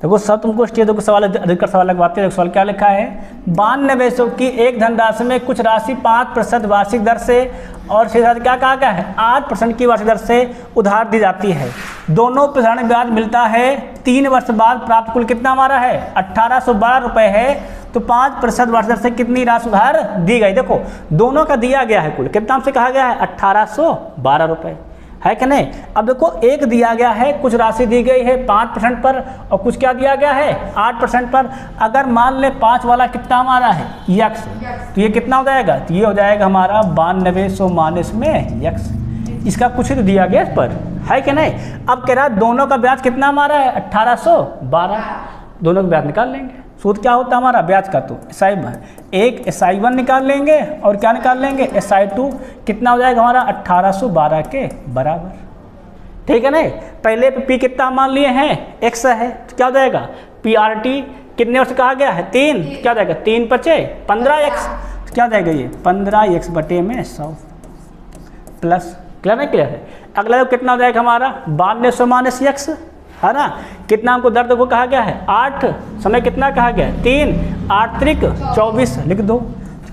देखो सब तुमको स्टेज 2 के सवाल अधिकतर सवाल लगवाते हैं। सवाल क्या लिखा है, 92 निवेशों की एक धनराशि में कुछ राशि 5% वार्षिक दर से और शेष राशि क्या कहा गया है 8% की वार्षिक दर से उधार दी जाती है। दोनों प्रसारण ब्याज मिलता है 3 वर्ष बाद, प्राप्त कुल कितना हमारा है 1,812 रुपये है। तो 5% ब्याज दर से कितनी राशि उधार दी गई। देखो दोनों का दिया गया है, कुल कितना हमसे कहा गया है 1812 रुपये, है कि नहीं। अब देखो एक दिया गया है, कुछ राशि दी गई है 5% पर और कुछ क्या दिया गया है 8% पर। अगर मान ले 5 वाला कितना हमारा है यक्स, तो ये कितना हो जाएगा, तो ये हो जाएगा हमारा 9200 माइनस में यक्स, इसका कुछ ही तो दिया गया इस पर, है कि नहीं। अब कह रहा है दोनों का ब्याज कितना हमारा है 1812, दोनों का ब्याज निकाल लेंगे। सूत्र क्या होता है हमारा ब्याज का, तो SI1 एक SI1 निकाल लेंगे और क्या निकाल लेंगे SI2, कितना हो जाएगा हमारा 1812 के बराबर, ठीक है नहीं। पहले पे P कितना मान लिए हैं x है, तो क्या हो जाएगा PRT कितने वर्ष कहा गया है 3, क्या हो जाएगा 3 × 15x, क्या हो जाएगा ये 15x बटे में 100 प्लस, क्लियर नहीं क्लियर है। अगला कितना हो जाएगा हमारा 9200 माइनस x, है ना। कितना हमको दर्द को कहा गया है 8, समय कितना कहा गया है 3, 8 त्रिक 24 लिख दो,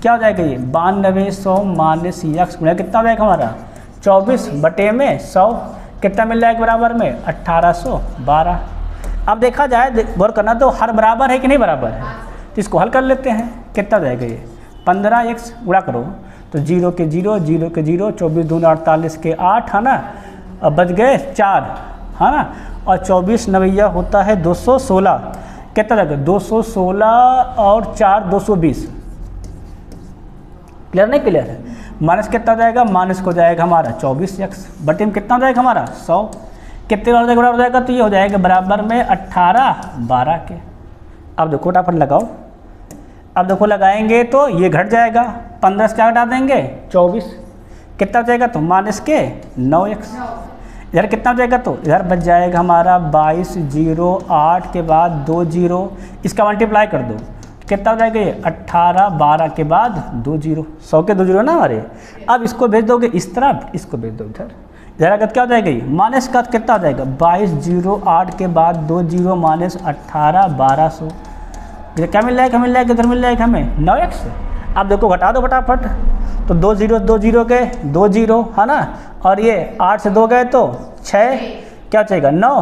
क्या हो जाएगा ये 9200 माइनस x गुणा कितना हो जाएगा हमारा 24 बटे में 100, कितना मिल जाएगा बराबर में 1812। अब देखा जाए गौर करना तो हर बराबर है कि नहीं बराबर है, तो इसको हल कर लेते हैं। कितना हो जाएगा ये 15x गुणा करो तो 0 के 0, 0 के 0, 24 दूनी 48 के 8, है ना। अब बच गए 4, है ना, और 24 नवैया होता है 216, कितना रहेगा 216 और 4 220, क्लियर नहीं क्लियर है। माइनस कितना जाएगा, माइनस को जाएगा हमारा 24x बटे में कितना जाएगा हमारा 100, कितने हो जाएगा बराबर हो जाएगा, तो ये हो जाएगा बराबर में 1812 के। अब देखो फटाफट लगाओ, अब देखो लगाएंगे तो ये घट जाएगा, 15 से क्या घटा देंगे 24, कितना जाएगा तो माइनस के 9x, इधर कितना जाएगा तो इधर बच जाएगा हमारा 22 0 8 के बाद 2 0, इसका मल्टीप्लाई कर दो कितना हो जाएगा ये 18 12 के बाद 2 0, 100 के 2 0 ना हमारे। अब इसको भेज दोगे इस तरफ, इसको भेज दो इधर, इधर अगर क्या हो जाएगा ये माइनस का कितना हो जाएगा 22 0 8 के बाद 2 0 माइनस 18 1200, क्या मिल जाएगा इधर मिल जाएगा हमें 9x। अब देखो घटा दो फटाफट, तो 2 0 गए 2 0, है ना, और ये 8 से 2 गए तो 6, क्या चाहिएगा 9,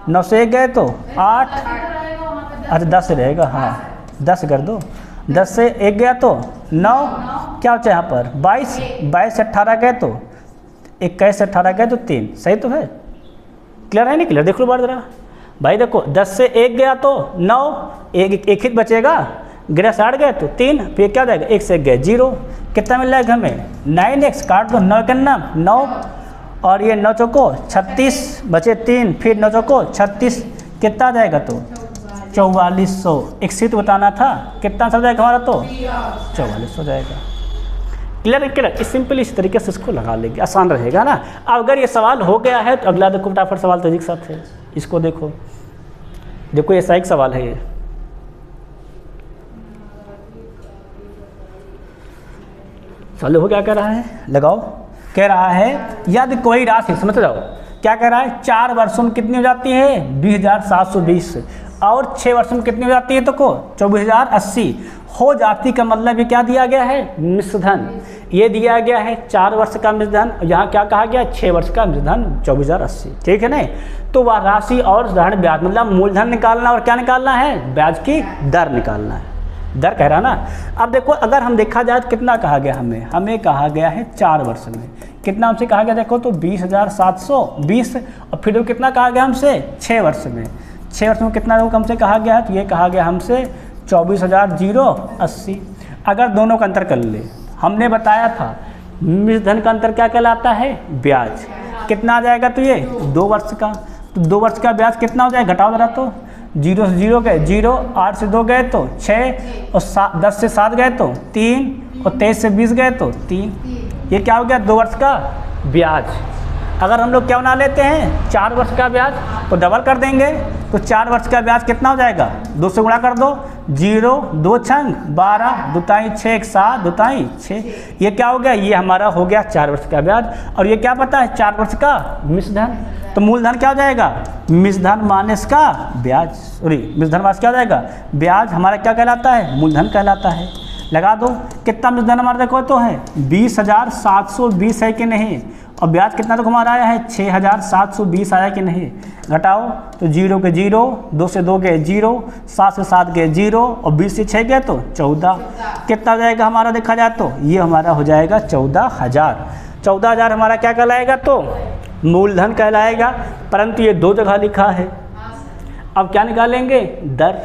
9 से 1 गए तो 8, अच्छा 10 से रहेगा, हाँ 10 कर दो, 10 से 1 गया तो 9, क्या होता है यहाँ पर 22, 22 से 18 गए तो 21 से 18 गए तो 3, सही तो है, क्लियर है नहीं क्लियर। देख लो बार जरा भाई, देखो 10 से 1 गया तो 9, एक ही बचेगा, गिरा से 8 गए तो 3, फिर क्या जाएगा 1 से 1 गए 0, कितना मिल जाएगा हमें 9x, काट दो 9 के नाम 9, और ये 9 चौको 36 बचे 3, फिर 9 चौको 36, कितना आ जाएगा तो 4400, एक सीट बताना था, कितना हो जाएगा हमारा तो 4400 जाएगा। क्लियर क्लियर, इस सिंपल इस तरीके से इसको लगा लेंगे, आसान रहेगा ना। अब अगर ये सवाल हो गया है तो अगला देखो फटाफट सवाल तेजी के साथ है, इसको देखो ये ऐसा एक सवाल है, ये चलो हो क्या कह रहा है लगाओ, कह रहा है यदि कोई राशि, समझ जाओ क्या कह रहा है 4 वर्षों में कितनी हो जाती है 20,720, और 6 वर्षों में कितनी हो जाती है तो को 24,080 हो जाती का मतलब ये क्या दिया गया है मिश्रधन, ये दिया गया है 4 वर्ष का मिश्रधन, यहाँ क्या कहा गया 6 वर्ष का मिश्रधन 24,080, ठीक है नहीं। तो वह राशि और साधारण ब्याज मतलब मूलधन निकालना और क्या निकालना है ब्याज की दर निकालना है, दर कह रहा ना। अब देखो अगर हम देखा जाए तो कितना कहा गया हमें कहा गया है 4 वर्ष में, कितना हमसे कहा गया देखो तो 20,720, और फिर कितना कहा गया हमसे 6 वर्ष में, 6 वर्ष में कितना हमसे कहा गया है, तो ये कहा गया हमसे 24,080। अगर दोनों का अंतर कर ले, हमने बताया था मिश्रधन का अंतर क्या कहलाता है ब्याज, कितना आ जाएगा तो ये 2 वर्ष का, तो 2 वर्ष का ब्याज कितना हो जाएगा घटाओ जरा तो 0 से 0 गए 0, 8 से 2 गए तो 6, और 10 से 7 गए तो 3, और 23 से 20 गए तो 3, ये क्या हो गया 2 वर्ष का ब्याज। अगर हम लोग क्या बना लेते हैं 4 वर्ष का ब्याज तो डबल कर देंगे, तो 4 वर्ष का ब्याज कितना हो जाएगा 2 से गुणा कर दो, 0 2 छंग 12 2 6 7 2 6, ये क्या हो गया ये हमारा हो गया 4 वर्ष का ब्याज। और ये क्या पता है 4 वर्ष का मिश्रधन, तो मूलधन क्या हो जाएगा मिश्रधन माइनस का ब्याज, सॉरी मिश्रधन माइनस क्या हो जाएगा ब्याज, हमारा क्या कहलाता है मूलधन कहलाता है। लगा दो कितना मिश्रधन हमारा देखो तो है 20,720 है कि नहीं, और ब्याज कितना तो हमारा आया है 6720 आया कि नहीं। घटाओ तो 0 के 0, 2 से 2 गए 0, 7 से 7 गए 0 और 20 से 6 गए तो 14। कितना हो जाएगा हमारा देखा जाए तो ये हमारा हो जाएगा 14,000। 14,000 हमारा क्या कहलाएगा तो मूलधन कहलाएगा, परंतु ये 2 जगह लिखा है। अब क्या निकालेंगे दर।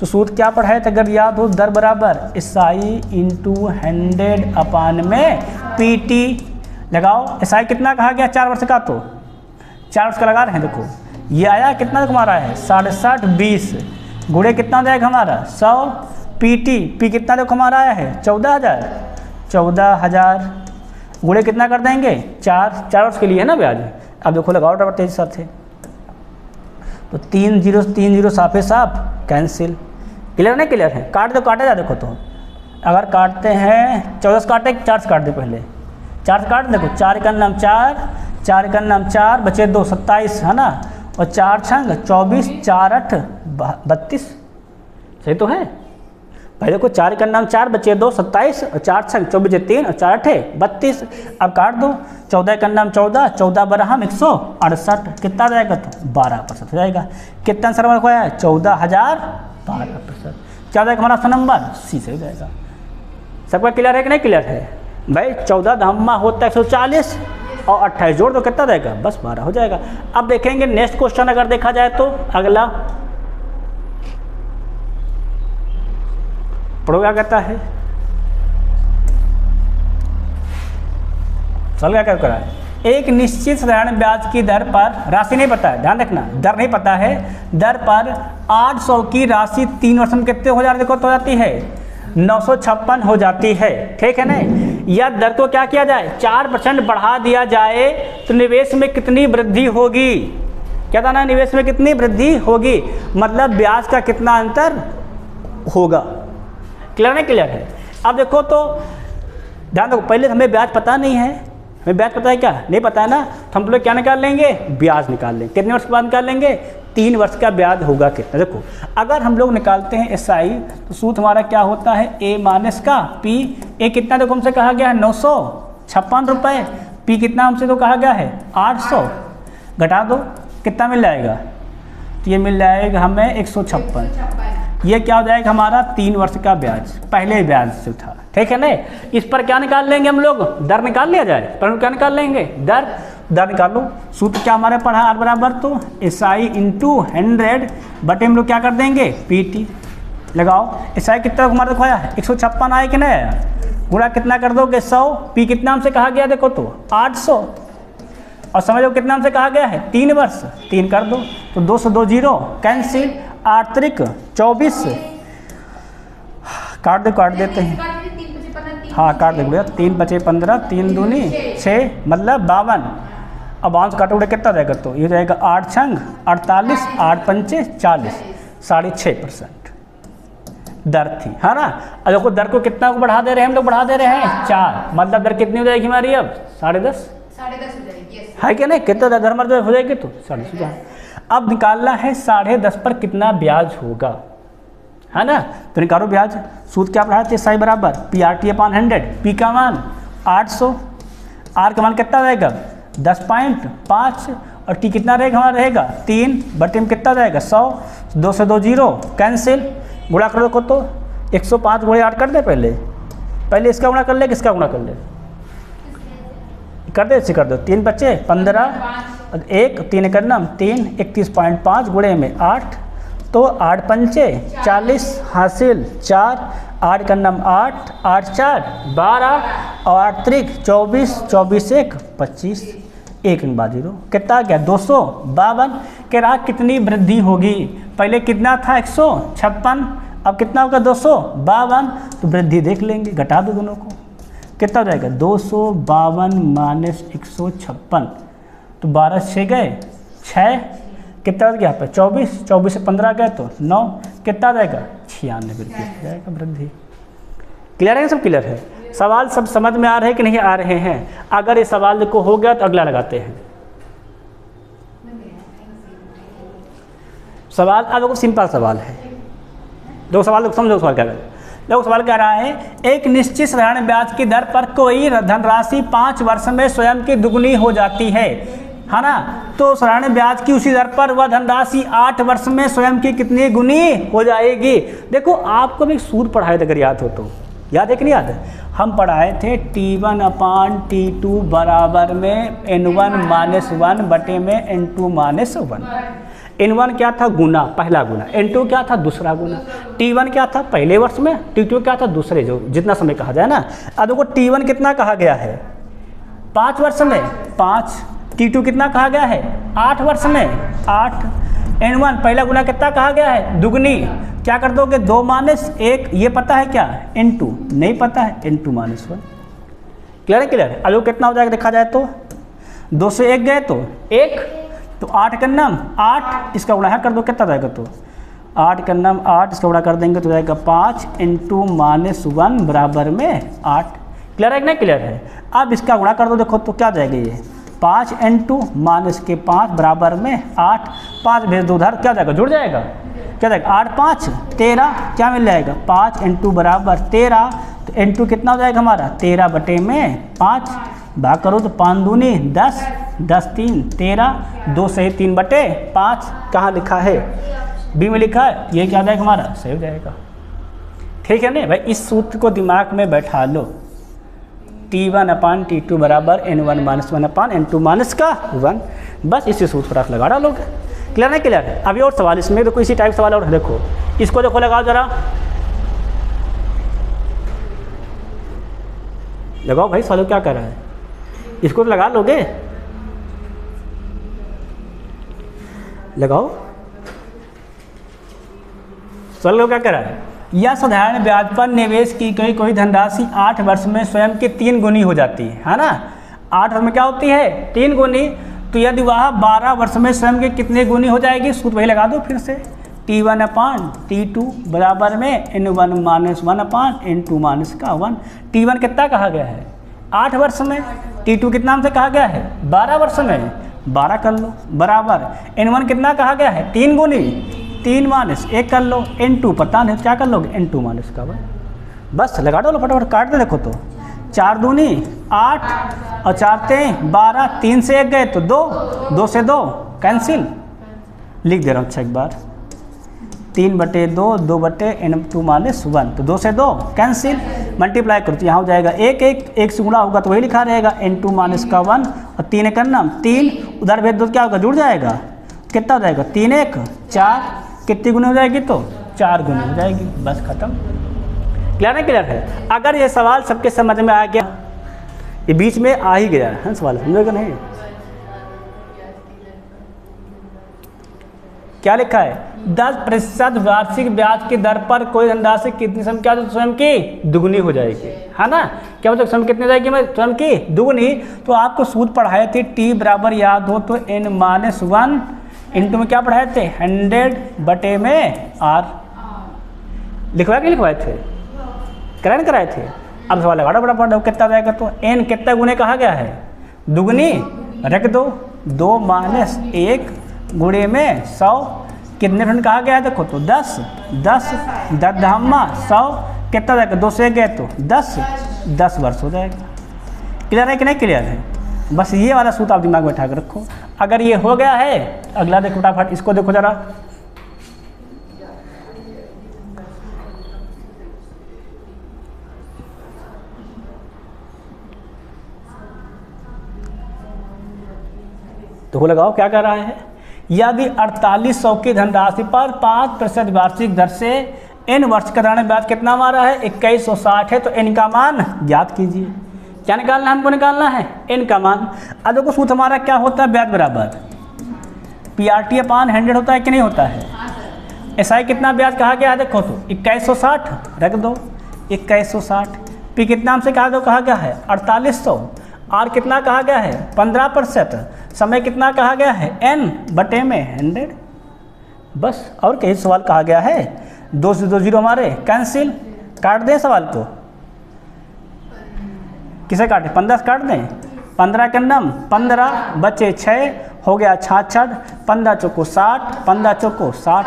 तो सूत्र क्या पढ़ा है अगर याद हो, दर बराबर SI × 100 अपान में PT। लगाओ SI कितना कहा गया 4 वर्ष का, तो 4 वर्ष का लगा रहे हैं। देखो ये आया कितना हमारा है 67 20 गुणे कितना जाएगा हमारा 100 PT। P कितना देखो हमारा आया है 14,000। 14,000 गुणे कितना कर देंगे 4 वर्ष के लिए है ना ब्याज। अब देखो लगाओ डबल तेज साथ है तो 3 0 साफे साफ कैंसिल। क्लियर नहीं क्लियर है। काट दो, काटे जा। देखो तो अगर काटते हैं 14 से काटे 4 से काट दे, पहले 4 से काट। देखो 4 का नाम 4, 4 का नाम 4 बचे 2 27 है ना, और 4 छंग 24, 4 8 32। सही तो है। भाई देखो 4 का नाम 4 बचे 2 27 और 4 छंग 24 3 और 4 8 32। अब काट दो। 14 का नाम 14, 14 बराह 168 कितना जाएगा तो 12% हो जाएगा। कितना आंसर हमारा खोया है 14,000 12%। क्या जाएगा हमारा नंबर सी से हो जाएगा। सबका क्लियर है कि नहीं क्लियर है भाई। 14 धम्मा होता है 140 और 28 जोड़ दो कितना जाएगा बस 12 हो जाएगा। अब देखेंगे नेक्स्ट क्वेश्चन अगर देखा जाए तो अगला पढ़ो क्या कहता है। चल क्या करा है, एक निश्चित साधारण ब्याज की दर पर राशि नहीं पता है, ध्यान रखना दर नहीं पता है, दर पर 800 की राशि 3 वर्ष में कितने हो जाती है, हो जाती है 956 हो जाती है। ठीक है ना। यह दर को क्या किया जाए 4% बढ़ा दिया जाए तो निवेश में कितनी वृद्धि होगी। क्या था ना, निवेश में कितनी वृद्धि होगी, मतलब ब्याज का कितना अंतर होगा। क्लियर नहीं क्लियर है। अब देखो तो ध्यान दो, पहले हमें ब्याज पता नहीं है, हमें ब्याज पता है क्या नहीं पता है ना, तो हम लोग क्या निकाल लेंगे ब्याज निकाल लेंगे। कितने वर्ष के बाद निकाल लेंगे 3 वर्ष का ब्याज होगा कितना। देखो अगर हम लोग निकालते हैं SI तो सूत्र हमारा क्या होता है A माइनस का P। A कितना देखो हमसे कहा गया है 956 रुपये, P कितना हमसे तो कहा गया है 800, घटा दो कितना मिल जाएगा, तो ये मिल जाएगा हमें 156। ये क्या हो जाएगा हमारा 3 वर्ष का ब्याज, पहले ब्याज से था। ठीक है ना। इस पर क्या निकाल लेंगे हम लोग, दर निकाल लिया जाए, पर क्या निकाल लेंगे दर निकाल लो। सूत्र क्या हमारे पढ़ा R बराबर तो SI × 100 बटे हम लोग क्या कर देंगे PT। लगाओ SI कितना हमारे देखो आया है 156 आया कि नहीं आया, गुणा कितना कर दोगे 100, P कितना हमसे कहा गया देखो तो 800, और समझो कितना हमसे कहा गया है 3 वर्ष, 3 कर दो तो 2 से 2 0 कैंसिल, 8 त्रिक 24 काट देते हैं। हाँ काट दे भैया, 3 बचे 15, 3 दूनी 6 मतलब 52। अब 52 काटोगे कितना जाएगा तो ये जाएगा 8 छंग 48, 8 पंचे 40, 6.5% दर थी है ना। अब देखो दर को कितना को बढ़ा दे रहे हैं हम लोग, बढ़ा दे रहे हैं 4, मतलब दर कितनी हो जाएगी हमारी अब 10.5 है क्या नहीं, कितना दर हमारी हो जाएगी तो 10.5 हो जाएगी। अब निकालना है 10.5 पर कितना ब्याज होगा है ना, तो निकालो ब्याज। सूत्र क्या पढ़ा थे SI बराबर PRT/100, P का मान 800, R का मान कितना रहेगा 10.5 और T कितना रहेगा हमारा रहेगा 3 बटे में कितना रहेगा 100, 2 से 2 0 कैंसिल, गुणा करो को तो 105 गुणे 8 कर दे, पहले इसका गुणा कर ले, किसका गुणा कर ले कर दे, इसे कर दो 3 बचे 15 1 3 करना 3 31.5 गुणे में 8 तो 8 पंचे 40 हासिल 4, 8 का नाम 8, 8 4 12 और 8 त्रिक 24, 24 1 25, 1 बाद 0 कितना आ गया 252। कह रहा कितनी वृद्धि होगी, पहले कितना था 156, अब कितना होगा 252, तो वृद्धि देख लेंगे, घटा दो दोनों को कितना हो जाएगा 252 माइनस 156, तो 12 6 गए 6, कितना हो गया यहाँ पर 24, 24 से 15 गए तो 9, कितना जाएगा 96 रुपये जाएगा वृद्धि। क्लियर है, सब क्लियर है। सवाल सब समझ में आ रहे हैं कि नहीं आ रहे हैं। अगर ये सवाल को हो गया तो अगला लगाते हैं सवाल। अब देखो सिंपल सवाल है, दो सवाल समझो सवाल क्या देखो सवाल कह रहा है एक निश्चित साधारण ब्याज की दर पर कोई धनराशि 5 वर्ष में स्वयं की दुगनी हो जाती है ना। तो साधारण ब्याज की उसी दर पर वह धनराशि 8 वर्ष में स्वयं की कितनी गुनी हो जाएगी। देखो आपको भी सूत्र पढ़ाए थे, अगर याद हो तो, याद है कि नहीं याद है? हम पढ़ाए थे T1/T2 बराबर में N1-1 बटे में N2-1। N1 क्या था? गुना, पहला गुना। N2 क्या था? दूसरा गुना। T1 क्या था? पहले वर्ष में। T2 क्या था? दूसरे, जो जितना समय कहा जाए ना। अब देखो T1 कितना कहा गया है? 5 वर्ष में 5। T2 कितना कहा गया है? 8 वर्ष में 8। N1 पहला गुना कितना कहा गया है? दुगनी। क्या कर दोगे? 2-1, ये पता है क्या? N2 नहीं पता है, N2-1। क्लियर है? क्लियर है। अब कितना हो जाएगा देखा जाए तो 2 से 1 गए तो 1, तो 8 का नाम 8, इसका गुणा कर दो, कितना जाएगा? तो 8 का नाम 8, इसका गुणा कर देंगे तो जाएगा 5 N2-1 बराबर में 8। क्लियर है कि नहीं? क्लियर है। अब इसका गुणा कर दो, देखो तो क्या जाएगा? ये 5 N2-5 बराबर में 8। 5 भेज दो उधर, क्या जाएगा? जुड़ जाएगा। क्या जाएगा? 8-5 13, क्या मिल जाएगा? 5 N2 बराबर 13। तो N2 कितना हो जाएगा हमारा? 13 बटे में 5, भाग करो तो 5 दूनी 10, 10 3 13, 2 से 3 बटे 5। कहाँ लिखा है? बी में लिखा है। ये क्या जाएगा हमारा? सही हो जाएगा। ठीक है ना भाई? इस सूत्र को दिमाग में बैठा लो। T1/T2 बराबर N1-1/N2-1। बस इसी सूत्र पर लगा डालोगे। क्लियर है? क्लियर है। अभी और सवाल इसमें देखो, इसी टाइप सवाल और देखो, इसको देखो, लगाओ जरा, लगाओ भाई। सवाल क्या कर रहा है? इसको तो लगा लोगे, लगाओ। सवाल क्या कर रहा है? या साधारण ब्याज पर निवेश की गई कोई धनराशि 8 वर्ष में स्वयं की 3 गुनी हो जाती है ना। 8 वर्ष में क्या होती है? 3 गुनी। तो यदि वह 12 वर्ष में स्वयं की कितने गुनी हो जाएगी? सूत्र वही लगा दो फिर से। T1/T2 बराबर में N1-1/N2-1। T1 कितना कहा गया है? 8 वर्ष में। T2 कितना नाम से कहा गया है? 12 वर्ष में। 12 कर लो बराबर N1 कितना कहा गया है? 3 गुनी, 3-1 कर लो। N2 पता नहीं, क्या कर लोगे? N2-1। बस लगा दो, फटाफट काट दे। देखो तो 4 दूनी 8 और 4 3 12, 3 से 1 गए तो 2, 2 से 2 कैंसिल। लिख दे रहा हूँ अच्छा एक बार, 3 बटे 2, 2 बटे N2-1, तो 2 से 2 कैंसिल। मल्टीप्लाई करो तो यहाँ हो जाएगा 1 से गुणा होगा तो वही लिखा रहेगा N2-1 और 3 का नाम 3, उधर भेज दो क्या होगा? जुड़ जाएगा। कितना हो जाएगा? 3-1 4, कितनी गुनी हो जाएगी? तो 4 गुनी हो जाएगी। बस खत्म। क्लियर है? क्लियर है। अगर ये सवाल सबके समझ में आ गया, ये बीच में आ ही गया है सवाल, समझोगे नहीं? क्या लिखा है? 10% वार्षिक ब्याज की दर पर कोई धनराशि कितनी संख्या तो स्वयं की दुगनी हो जाएगी, है ना। क्या मतलब स्वयं कितनी जाएगी? मैं स्वयं की दुगनी। तो आपको सूत्र पढ़ाए थे, T बराबर याद हो तो N-1 इंटू में क्या पढ़ाए थे? 100 बटे में R। लिखवाए कि लिखवाए थे? कराए थे। अब सवाल लगा बड़ा कितना जाएगा? तो N कितना गुने कहा गया है? दुगनी रख दो, 2-1 गुणे में 100 कितने फ्रेंड कहा गया है? देखो तो 10 धम्मा 100 कितना जाएगा? 2 से गए तो 10 वर्ष हो जाएगा। क्लियर है कि नहीं? क्लियर है। बस ये वाला सूत्र आप दिमाग में उठा कर रखो। अगर ये हो गया है, अगला देखो फटाफट, इसको देखो जरा। तो लगाओ क्या कर रहा है? यदि 4800 की धनराशि पर 5% वार्षिक दर से n वर्ष का साधारण ब्याज कितना हमारा है? 2160 है। तो n का मान ज्ञात कीजिए। क्या निकालना है? हमको निकालना है n का मान। अब देखो सूत्र हमारा क्या होता है? ब्याज बराबर PRT/100 होता है कि नहीं होता है? SI कितना ब्याज कहा गया है? देखो तो 2160 रख दो, 2160। P कितना हमसे कहा गया है? 4800। R कितना कहा गया है? 15%। समय कितना कहा गया है? N बटे में 100। बस और कई सवाल कहा गया है। 2 से 2 0 हमारे कैंसिल। काट दें सवाल को, किसे काटें? 15 से काट दें। 15 के नाम 15 बचे 6 हो गया 66, 15 चौको 60, 15 चौको 60।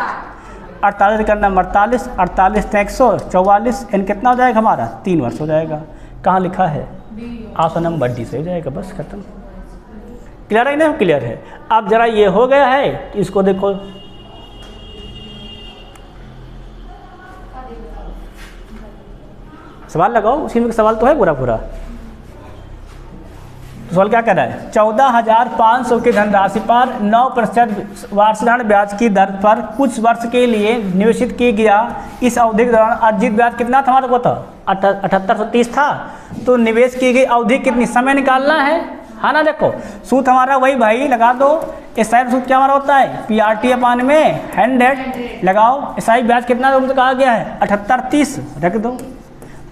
48 का नंबर 48, 48 से 144, एन कितना हो जाएगा हमारा 3 वर्ष हो जाएगा। कहाँ लिखा है? ऑप्शन नंबर डी से हो जाएगा, बस खत्म। क्लियर है ना? क्लियर है। अब जरा ये हो गया है, इसको देखो, सवाल लगाओ, उसी में सवाल तो है पूरा पूरा। सवाल क्या कह रहा है? 14,500 की धनराशि पर 9% वार्षिक ब्याज की दर पर कुछ वर्ष के लिए निवेशित किया गया। इस अवधि के दौरान अर्जित ब्याज कितना था हमारे को? था 7830 था। तो निवेश की गई अवधि कितनी, समय निकालना है ना। देखो सूत्र हमारा वही भाई लगा दो। एसआई सूत्र क्या हमारा होता है? PRT अपान में 100 लगाओ। एसआई ब्याज कितना तुमसे कहा गया है? 7830 रख दो।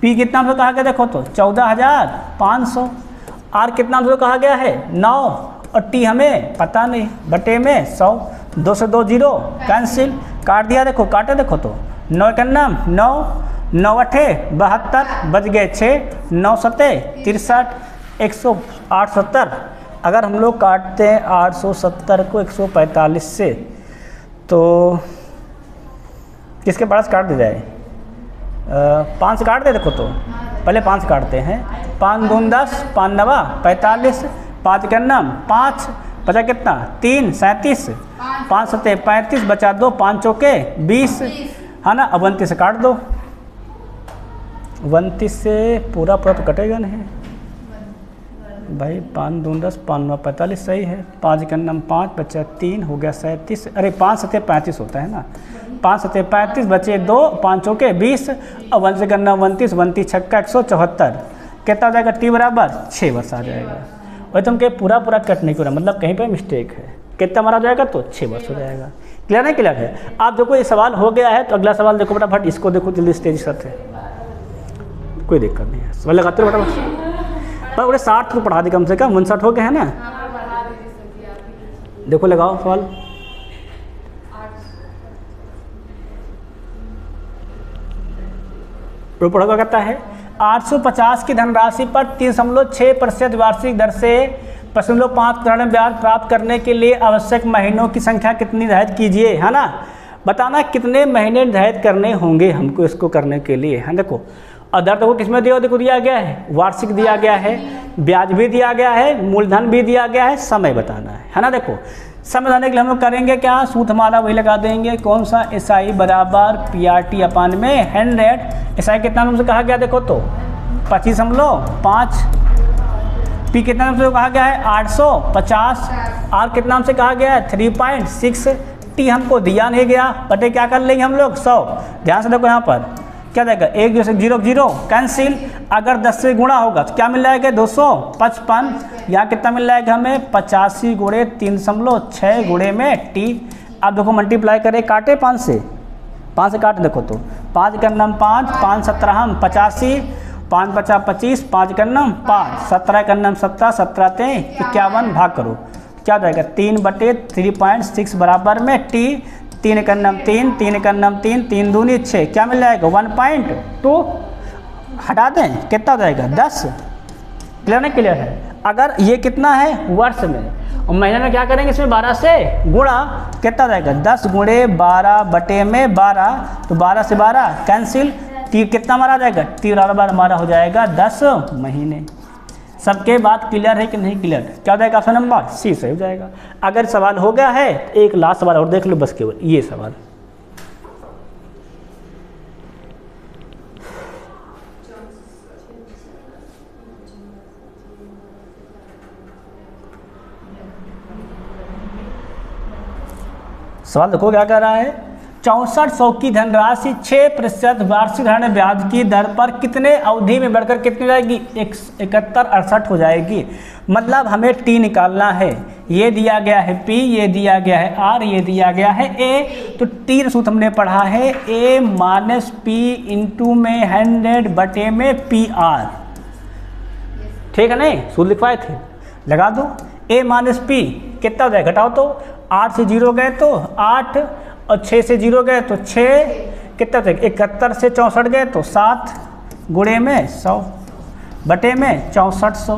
पी कितना हमसे कहा गया? देखो तो 14,500। आर कितना हमसे कहा गया है? 9, और टी हमें पता नहीं, बटे में 100, 2 से 2 0 कैंसिल, काट दिया। देखो काटे, देखो तो 9 का नाम 9, 9 8 72, बच गए 6, 9 7 63, 108 70। अगर हम लोग काटते हैं 870 को 145 से, तो किसके पास काट दिया जाए? 5 से काट दे। देखो तो पहले 5 से काटते हैं। 5 दून 10, 5 9 45, 5 का नाम 5, बचा कितना? 3 37, 5 7 35, बचा 2, 5 चौके 20, है ना। अब 29 से काट दो। 29 से पूरा पूरा तो कटेगा नहीं भाई। 5 दून 10, 5 9 45 सही है। 5 का नाम 5, बचा 3, हो गया 37। अरे 5 7 35 होता है ना। 5 7 35, बचे 2, 5 चौके 20, और 1 से करना 29, 29 छक्का 174, कितना हो जाएगा? टी बराबर 6 वर्ष आ जाएगा। और तुम के पूरा पूरा कट नहीं पूरा, मतलब कहीं पे मिस्टेक है। कितना हमारा हो जाएगा? तो 6 वर्ष हो जाएगा। क्लियर नहीं? क्लियर है। आप देखो ये सवाल हो गया है, तो अगला सवाल देखो फटाफट, इसको देखो जल्दी तेजी से। कोई दिक्कत नहीं है, सवाल लगाते रहो फटाफट। पर बोले 60 तो पढ़ा दी कम से कम, 59 हो गए हैं ना। देखो लगाओ सवाल। पढ़ो क्या कहता है? 850 की धनराशि पर 3.6% वार्षिक दर से 5.5 ब्याज प्राप्त करने के लिए आवश्यक महीनों की संख्या कितनी निर्धारित कीजिए, है ना। बताना कितने महीने निर्धारित करने होंगे हमको इसको करने के लिए, है। देखो अदर तो किसमें दिया? देखो दिया गया है, वार्षिक दिया गया है, ब्याज भी दिया गया है, मूलधन भी दिया गया है, समय बताना है ना। देखो समय बताने के लिए हम लोग करेंगे क्या? सूत्र हमारा वही लगा देंगे, कौन सा? SI बराबर PRT अपान में 100। SI कितना हमसे कहा गया? देखो तो 25.5। P कितना हमसे कहा गया है? 850। R कितना हमसे कहा गया है? 3.6। T हमको दिया नहीं गया, बटे क्या कर लेंगे हम लोग? 100। ध्यान से देखो यहाँ पर क्या जाएगा? 1 0 0 कैंसिल। अगर 10 से गुणा होगा तो क्या मिल जाएगा? 255। यहाँ कितना मिल जाएगा हमें? 85 गुणे 3.6 गुणे में टी। अब देखो मल्टीप्लाई करें, काटे 5 से काटे। देखो तो 5 का नाम 5, 5 17 हम 85, 5 50 25, 5 का नाम 5, 17 का नाम 17, 17 ते 51, भाग करो क्या जाएगा? 3/3.6 बराबर में टी। 3 का नाम 3, 3 का नाम 3, 3 दूनी 6, क्या मिल जाएगा? 1.2 हटा दें, कितना हो जाएगा? 10। क्लियर नहीं? क्लियर है। अगर ये कितना है? वर्ष में, और महीने में क्या करेंगे? इसमें 12 से गुणा, कितना हो जाएगा? 10 गुणे 12 बटे में 12, तो 12 से 12 कैंसिल। कितना हमारा आ जाएगा? 3 बराबर हमारा हो जाएगा 10 महीने। सबके बात क्लियर है कि नहीं क्लियर? क्या हो जाएगा? ऑप्शन नंबर सी सही हो जाएगा। अगर सवाल हो गया है तो एक लास्ट सवाल और देख लो बस, केवल ये सवाल। सवाल देखो क्या कह रहा है? 6400 की धनराशि 6% वार्षिक ऋण ब्याज की दर पर कितने अवधि में बढ़कर कितनी जाएगी? 7168 हो जाएगी। मतलब हमें टी निकालना है। ये दिया गया है पी, ये दिया गया है आर, ये दिया गया है ए। तो टी सूत्र हमने पढ़ा है ए माइनस पी इंटू में 100 बटे में पी आर। ठीक है नहीं? सूत्र लिखवाए थे, लगा दो। ए माइनस पी कितना हो जाएगा? घटाओ तो 8 से 0 गए तो 8, और 6 से 0 गए तो 6, कितना थे? 71 से 64 गए तो 7 गुणे में 100 बटे में 6400,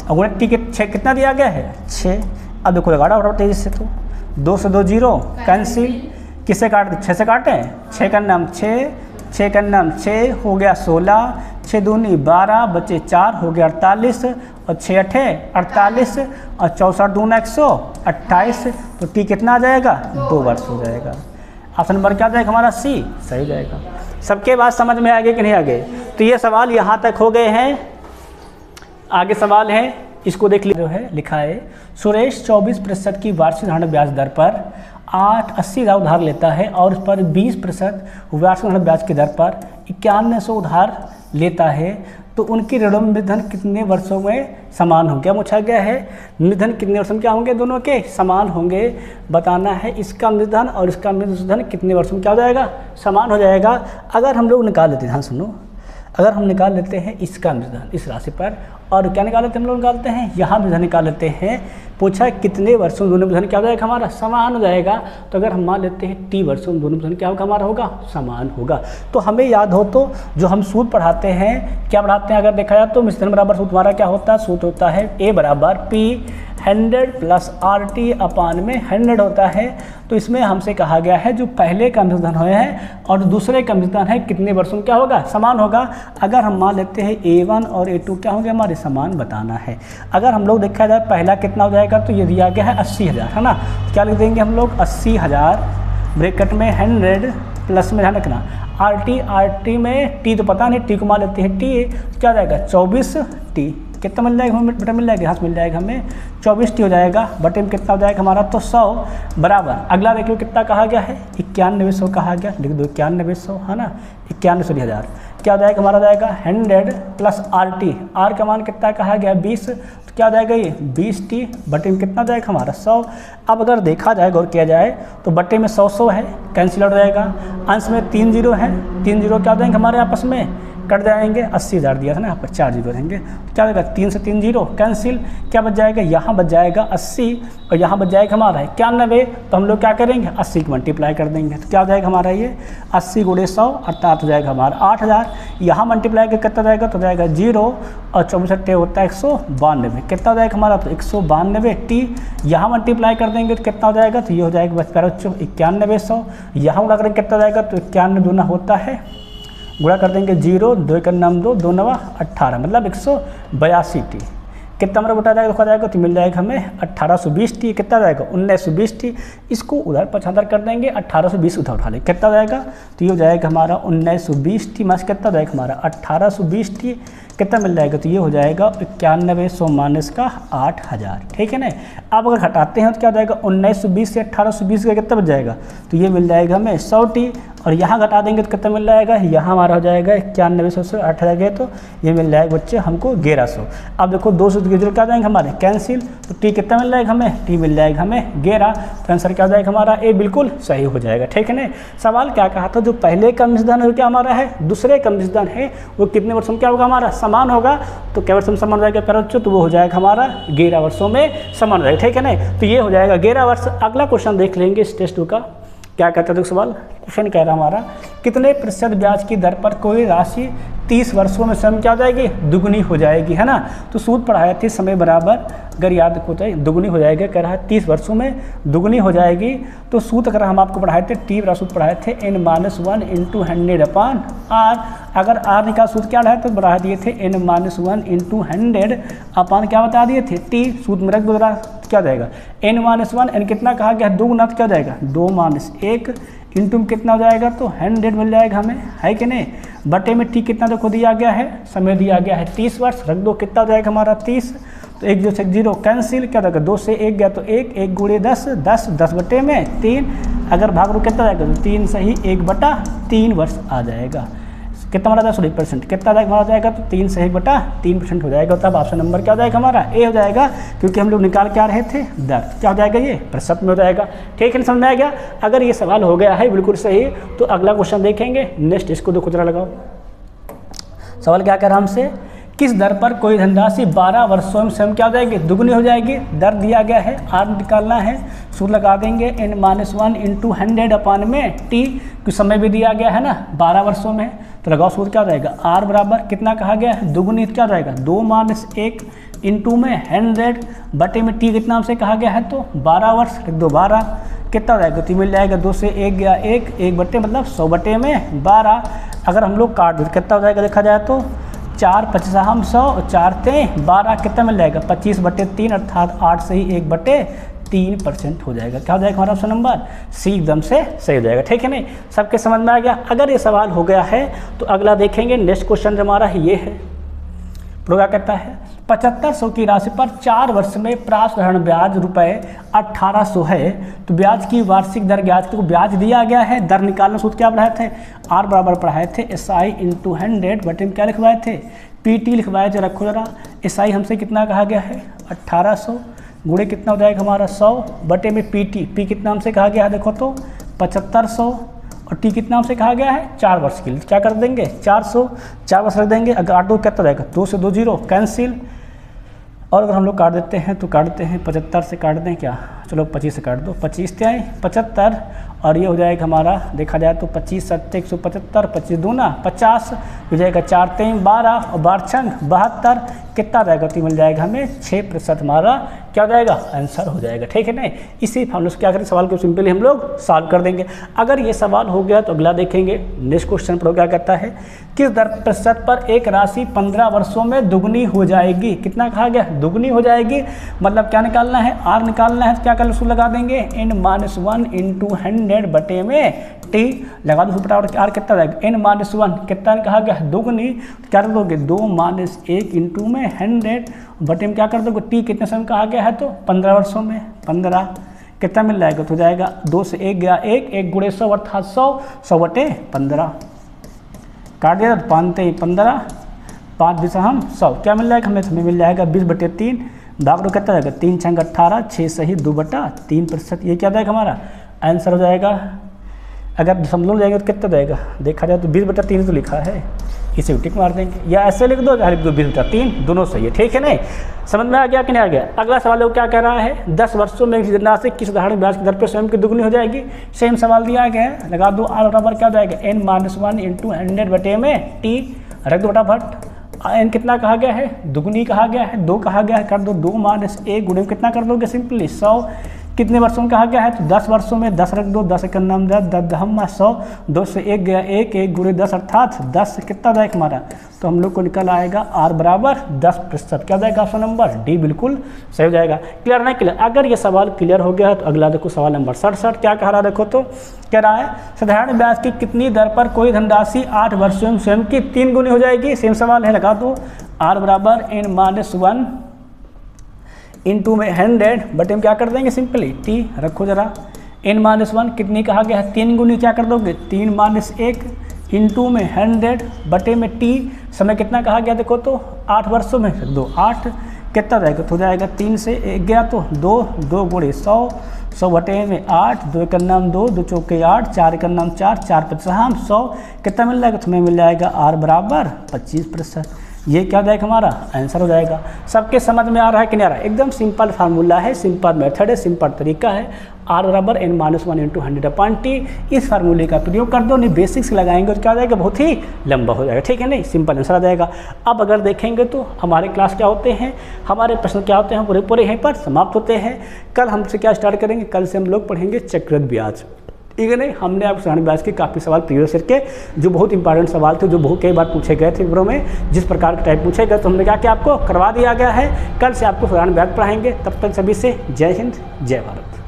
और गुणे टी कितना दिया गया है? 6। अब देखो लगा रहा तेजी से, तो 2 से 2 0 कैंसिल, किससे काट 6 से काटें, 6 का नाम 6, 6 का नाम 6 हो गया 16, 6 दूनी 12 बचे 4 हो गया 48 और 6 अठे 48 और 64 दूना 128, तो टी कितना आ जाएगा 2 वर्ष हो जाएगा। ऑप्शन नंबर क्या जाएगा हमारा सी सही जाएगा। सबके बात समझ में आ गए कि नहीं आ गए? तो ये सवाल यहाँ तक हो गए हैं। आगे सवाल है, इसको देख लीजिए। है लिखा है सुरेश 24% की वार्षिक ऋण ब्याज दर पर 80,000 उधार लेता है और उस पर 20% वार्षिक ऋण ब्याज की दर पर 9100 उधार लेता है, तो उनकी ऋण मूलधन कितने वर्षों में समान होंगे? क्या पूछा गया है, मूलधन कितने वर्षों में क्या होंगे? दोनों के समान होंगे। बताना है इसका मूलधन और इसका मूलधन कितने वर्षों में क्या हो जाएगा, समान हो जाएगा। अगर हम लोग निकाल लेते हैं, हाँ सुनो, अगर हम निकाल लेते हैं इसका मूलधन इस राशि पर, और क्या निकाल लेते हैं हम लोग, निकालते हैं यहाँ मूलधन निकाल लेते हैं। पूछा कितने वर्षों में दोनों मूलधन क्या हो जाएगा हमारा, समान हो जाएगा। तो अगर हम मान लेते हैं टी वर्षों में दोनों मूलधन क्या होगा हमारा, होगा समान होगा। तो हमें याद हो तो जो हम सूत्र पढ़ाते हैं, क्या पढ़ाते हैं, अगर देखा जाए तो मिश्रण बराबर सूत्र हमारा क्या होता है, सूत्र होता है ए बराबर P 100 plus are T upon में 100 होता है। तो इसमें हमसे कहा गया है जो पहले का मूलधन हुए हैं और दूसरे का मूलधन है कितने वर्षों में क्या होगा, समान होगा। अगर हम मान लेते हैं A1 और A2 क्या होंगे हमारे, समान बताना है। अगर हम लोग देखा जाए पहला कितना हो जाएगा, तो ये दिया गया है 80,000 है ना, क्या लिख देंगे हम लोग 80,000 ब्रैकेट में 100 प्लस में ध्यान रखना आर टी में टी तो पता नहीं, टी को मान लेते हैं टी, तो क्या हो जाएगा 24 टी, कितना मिल जाएगा हमें, बटे मिल जाएगा, यहाँ से मिल जाएगा हमें 24 टी हो जाएगा, बटे में कितना हो जाएगा हमारा, तो 100 बराबर। अगला देख लो कितना कहा गया है, 9100 कहा गया, लिख दो 9100 है ना, 91,000 क्या हो जाएगा हमारा, जाएगा 100 प्लस आर टी, आर का मान कितना कहा गया 20, तो क्या हो जाएगा ये 20 टी, बटे में कितना जाएगा हमारा 100। अब अगर देखा जाए गौर किया जाए तो बटे में 100 है, कैंसिल हो जाएगा, अंश में 3 जीरो है, 3 जीरो क्या हो जाएंगे हमारे आपस में कट जाएंगे, 80,000 दिया था ना, यहाँ पर 4 जीरो रहेंगे, तो क्या होगा 3 से 3 जीरो कैंसिल, क्या बच जाएगा, यहाँ बच जाएगा 80 और यहाँ बच जाएगा हमारा 91। तो हम लोग क्या करेंगे 80 को मल्टीप्लाई कर देंगे, तो क्या हो जाएगा हमारा ये 80 गुणे 100 अर्थात हो जाएगा हमारा 8,000। यहाँ मल्टीप्लाई कर कितना जाएगा, तो जाएगा 0 और 24 होता है 192, कितना हो जाएगा हमारा, तो 192 टी। यहाँ मल्टीप्लाई कर देंगे तो कितना हो जाएगा, तो ये हो जाएगा बच कर 9100, यहाँ गुणा करेंगे कितना जाएगा, तो 91 दूना होता है, गुणा कर देंगे 0 2 का नाम 2 2 9 18 मतलब 182 टी। कितना हमारा बटा जाएगा, जाएगा तो मिल जाएगा हमें 1820 टी, कितना जाएगा 1920 टी। इसको उधर 75 कर देंगे, 1820 उधर उठा लेंगे, कितना जाएगा, तो ये हो जाएगा हमारा 1920 टी माइनस कितना जाएगा हमारा 1820 टी, कितना मिल जाएगा, तो ये हो जाएगा 9100 माइनस का 8000, ठीक है ना। अब अगर हटाते हैं तो क्या हो जाएगा 1920 से 1820 का कितना बच जाएगा, तो ये मिल जाएगा हमें 100 टी, और यहाँ घटा देंगे तो कितना मिल जाएगा, यहाँ हमारा हो जाएगा 9100 से 8000 गए तो ये मिल जाएगा बच्चे हमको 1100। अब देखो 200 के क्या जाएंगे हमारे कैंसिल, तो टी कितना मिल जाएगा हमें, टी मिल जाएगा हमें 11, तो आंसर क्या हो जाएगा हमारा ए बिल्कुल सही हो जाएगा, ठीक है ना। सवाल क्या कहा था, जो पहले का मिश्रण है क्या हमारा है, दूसरे का मिश्रण है वो कितने वर्षों में क्या होगा हमारा, समान होगा। तो क्या वर्षों में समान हो जाएगा प्यारे बच्चों, तो वो हो जाएगा हमारा 11 वर्षों में समान हो जाएगा, ठीक है ना। तो ये हो जाएगा 11 वर्ष। अगला क्वेश्चन देख लेंगे इस टेस्ट 2 का, क्या कहता है सवाल, क्वेश्चन कह रहा हमारा कितने प्रतिशत ब्याज की दर पर कोई राशि 30 वर्षों में स्वयं क्या हो जाएगी, दुगनी हो जाएगी, है ना। तो सूत्र पढ़ाया थे समय बराबर, अगर याद होता है दुगनी हो जाएगी, कह रहा है 30 वर्षों में दुगनी हो जाएगी। तो सूत्र अगर हम आपको पढ़ाए थे टी बराबर सूत्र पढ़ाए थे n-1 इंटू 100 अपान आर। अगर आर निकाल सूत्र क्या रहा है तो बढ़ा दिए थे n-1 इंटू 100 अपान क्या बता दिए थे टी, सूत्र में रख दो जरा, क्या जाएगा n-1 n कितना कहा गया, 2 गुना, तो क्या जाएगा 2-1 इंटू में कितना हो जाएगा, तो 100 मिल जाएगा हमें, है कि नहीं। बटे में टी कितना देखो दिया गया है, समय दिया गया है 30 वर्ष, रख दो कितना हो जाएगा हमारा 30, तो 1 जो से 0 कैंसिल, क्या जाएगा 2 से 1 गया तो 1, 1 गुणे 10 10 10 बटे में 3, अगर भाग रो कितना जाएगा, तो 3 सही 1/3 वर्ष आ जाएगा। कितना मारा जाएगा 100%, कितना जाएगा मारा जाएगा, तो 3 से 1/3% हो जाएगा। तब ऑप्शन नंबर क्या हो जाएगा हमारा ए हो जाएगा, क्योंकि हम लोग निकाल के आ रहे थे दर, क्या हो जाएगा ये प्रतिशत में हो जाएगा, ठीक है, समझ में आ गया। अगर ये सवाल हो गया है बिल्कुल सही, तो अगला क्वेश्चन देखेंगे नेक्स्ट, इसको देखो जरा लगाओ। सवाल क्या कह रहा हमसे, किस दर पर कोई धनराशि 12 वर्षों में स्वयं क्या हो जाएगी, दुगनी हो जाएगी। दर दिया गया है, आर निकालना है, सूत्र लगा देंगे n-1 इंटू 100 अपान में टी, कुछ समय भी दिया गया है ना 12 वर्षों में, तो लगाओ सूत्र क्या हो जाएगा, आर बराबर कितना कहा गया है, दुगुनी, क्या हो जाएगा 2-1 इंटू में 100 बटे में टी कितना हमसे कहा गया है, तो 12 वर्ष, लिख दो 12, कितना हो जाएगा, तो मिल जाएगा 2 से 1 गया 1 बटे मतलब 100 बटे में 12। अगर हम लोग काट दें कितना हो जाएगा, देखा जाए तो 4 25 हम 100 और 4 3 12, कितना मिल जाएगा 25 बटे 3 अर्थात 8 से ही 1 बटे 3% हो जाएगा। क्या हो जाएगा हमारा ऑप्शन नंबर सी एकदम से सही हो जाएगा। ठीक है नहीं, सबके समझ में आ गया। अगर ये सवाल हो गया है तो अगला देखेंगे नेक्स्ट क्वेश्चन हमारा ये है। क्या कहता है 7500 की राशि पर 4 वर्ष में प्राप्त साधारण ब्याज रुपए 1800 है, तो ब्याज की वार्षिक दर ज्ञात को ब्याज दिया गया है। दर निकालना सूत्र क्या पढ़ाए थे, आर बराबर पढ़ाए थे SI इंटू 100 बटे में क्या लिखवाए थे PT लिखवाए थे। रखो जरा, SI हमसे कितना कहा गया है 1800 गुणे कितना हो जाएगा हमारा 100 बटे में PT, P कितना हमसे कहा गया है देखो तो 7500 और T कितना हमसे कहा गया है 4 वर्ष के लिए। क्या कर देंगे 400, 4 वर्ष रख देंगे। अगर 8 2 कितना रहेगा 2 से 2 0 कैंसिल। और अगर हम लोग काट देते हैं तो काट देते हैं 75 से काट दें क्या, चलो 25 से काट दो, 25 से आए 75 और ये हो जाएगा हमारा देखा जाए तो 25 7 175 25 दूना 50 हो जाएगा 4 3 12 और 12 छंग 72 कितना रहेगा, तो मिल जाएगा हमें 6% हमारा क्या हो जाएगा आंसर हो जाएगा। ठीक है ना, इसी हम लोग क्या करें सवाल को सिंपली हम लोग सॉल्व कर देंगे। अगर ये सवाल हो गया तो अगला देखेंगे नेक्स्ट क्वेश्चन पर क्या कहता है, किस दर प्रतिशत पर एक राशि 15 वर्षों में दुगनी हो जाएगी। कितना कहा गया दुगनी हो जाएगी, मतलब क्या निकालना है आर निकालना है, तो क्या कर लगा देंगे n-1 इंटू 100 बटे में टी लगा दो फटाफट। आर कितना रहेगा n-1 कितना कहा गया दुगनी, तो क्या कर दोगे 2-1 इंटू में 100 बटे में क्या कर दोगे टी कितने समय कहा गया है तो 15 वर्षों में 15 कितना मिल जाएगा, तो जाएगा 2 से 1 गया 1 गुणे 100 अर्थात 100 बटे 15 काट दिया 5 3 15 5 दिशा हम 100 क्या मिल जाएगा हमें मिल जाएगा 20 बटे 3 दाग रो कितना जाएगा 3 छंग 18 6 सही 2 बटा 3%। ये क्या जाएगा हमारा आंसर हो जाएगा। अगर दशमलव जाएंगे तो कितना जाएगा, देखा जाए तो 20 बटा 3 तो लिखा है, इसे टिक मार देंगे या ऐसे लिख दो या लिख दो 20 बटा 3 दोनों सही है। ठीक है नहीं, समझ में आ गया कि नहीं आ गया। अगला सवाल क्या कह रहा है 10 वर्षों में राशि किस साधारण ब्याज की दर पर स्वयं की दुगनी हो जाएगी। सेम सवाल दिया गया है, लगा दो आर बराबर क्या जाएगा n-1 इंटू 100 बटे में टी रख दो फटाफट। एन कितना कहा गया है दुगनी कहा गया है 2 कहा गया है कर दो 2-1 गुणे कितना कर दोगे सिंपली 100 कितने वर्षों में कहा गया है तो 10 वर्षों में 10 रख दो 10 का नाम 10 हम 100 2 से 1 गया 1 गुणे 10 अर्थात 10 कितना जाएगा हमारा, तो हम लोग को निकल आएगा आर बराबर 10%। क्या जाएगा ऑप्शन नंबर डी बिल्कुल सही हो जाएगा। क्लियर नहीं क्लियर। अगर ये सवाल क्लियर हो गया है तो अगला देखो सवाल नंबर 67 क्या कह रहा है देखो तो कह रहा है साधारण ब्याज की कितनी दर पर कोई धनराशि 8 वर्षों में स्वयं की 3 गुनी हो जाएगी। सेम सवाल है, लगा दो आर बराबर n-1 इंटू में 100 बटे में क्या कर देंगे सिंपली टी रखो जरा n-1 कितनी कहा गया है 3 गुनी क्या कर दोगे 3-1 इंटू में 100 बटे में टी समय कितना कहा गया देखो तो 8 वर्षों में रख दो 8 कितना जाएगा तो हो जाएगा 3 से 1 गया तो 2 गुणे 100 बटे में 8 2 का नाम 2 चौके 8 4 का नाम 4 50 हम 100 कितना मिल जाएगा तो हमें मिल जाएगा आर बराबर 25%। ये क्या जाएगा हमारा आंसर हो जाएगा। सबके समझ में आ रहा है कि नहीं आ रहा है, एकदम सिंपल फार्मूला है, सिंपल मेथड है, सिंपल तरीका है। आर बराबर n-1 इंटू 100/t इस फार्मूले का प्रयोग कर दो, नहीं बेसिक्स लगाएंगे तो क्या हो जाएगा बहुत ही लंबा हो जाएगा। ठीक है नहीं, सिंपल आंसर आ जाएगा। अब अगर देखेंगे तो हमारे क्लास क्या होते हैं, हमारे प्रश्न क्या होते हैं पूरे यहीं पर समाप्त होते हैं। कल हमसे क्या स्टार्ट करेंगे, कल से हम लोग पढ़ेंगे चक्रवृद्धि ब्याज। ठीक है नहीं, हमने आपको साधारण ब्याज के काफ़ी सवाल प्रीवियस ईयर के जो बहुत इंपॉर्टेंट सवाल थे, जो बहुत कई बार पूछे गए थे पेपरों में, जिस प्रकार के टाइप पूछे गए तो हमने क्या कि आपको करवा दिया गया है। कल से आपको साधारण ब्याज पढ़ाएंगे। तब तक सभी से जय हिंद जय भारत।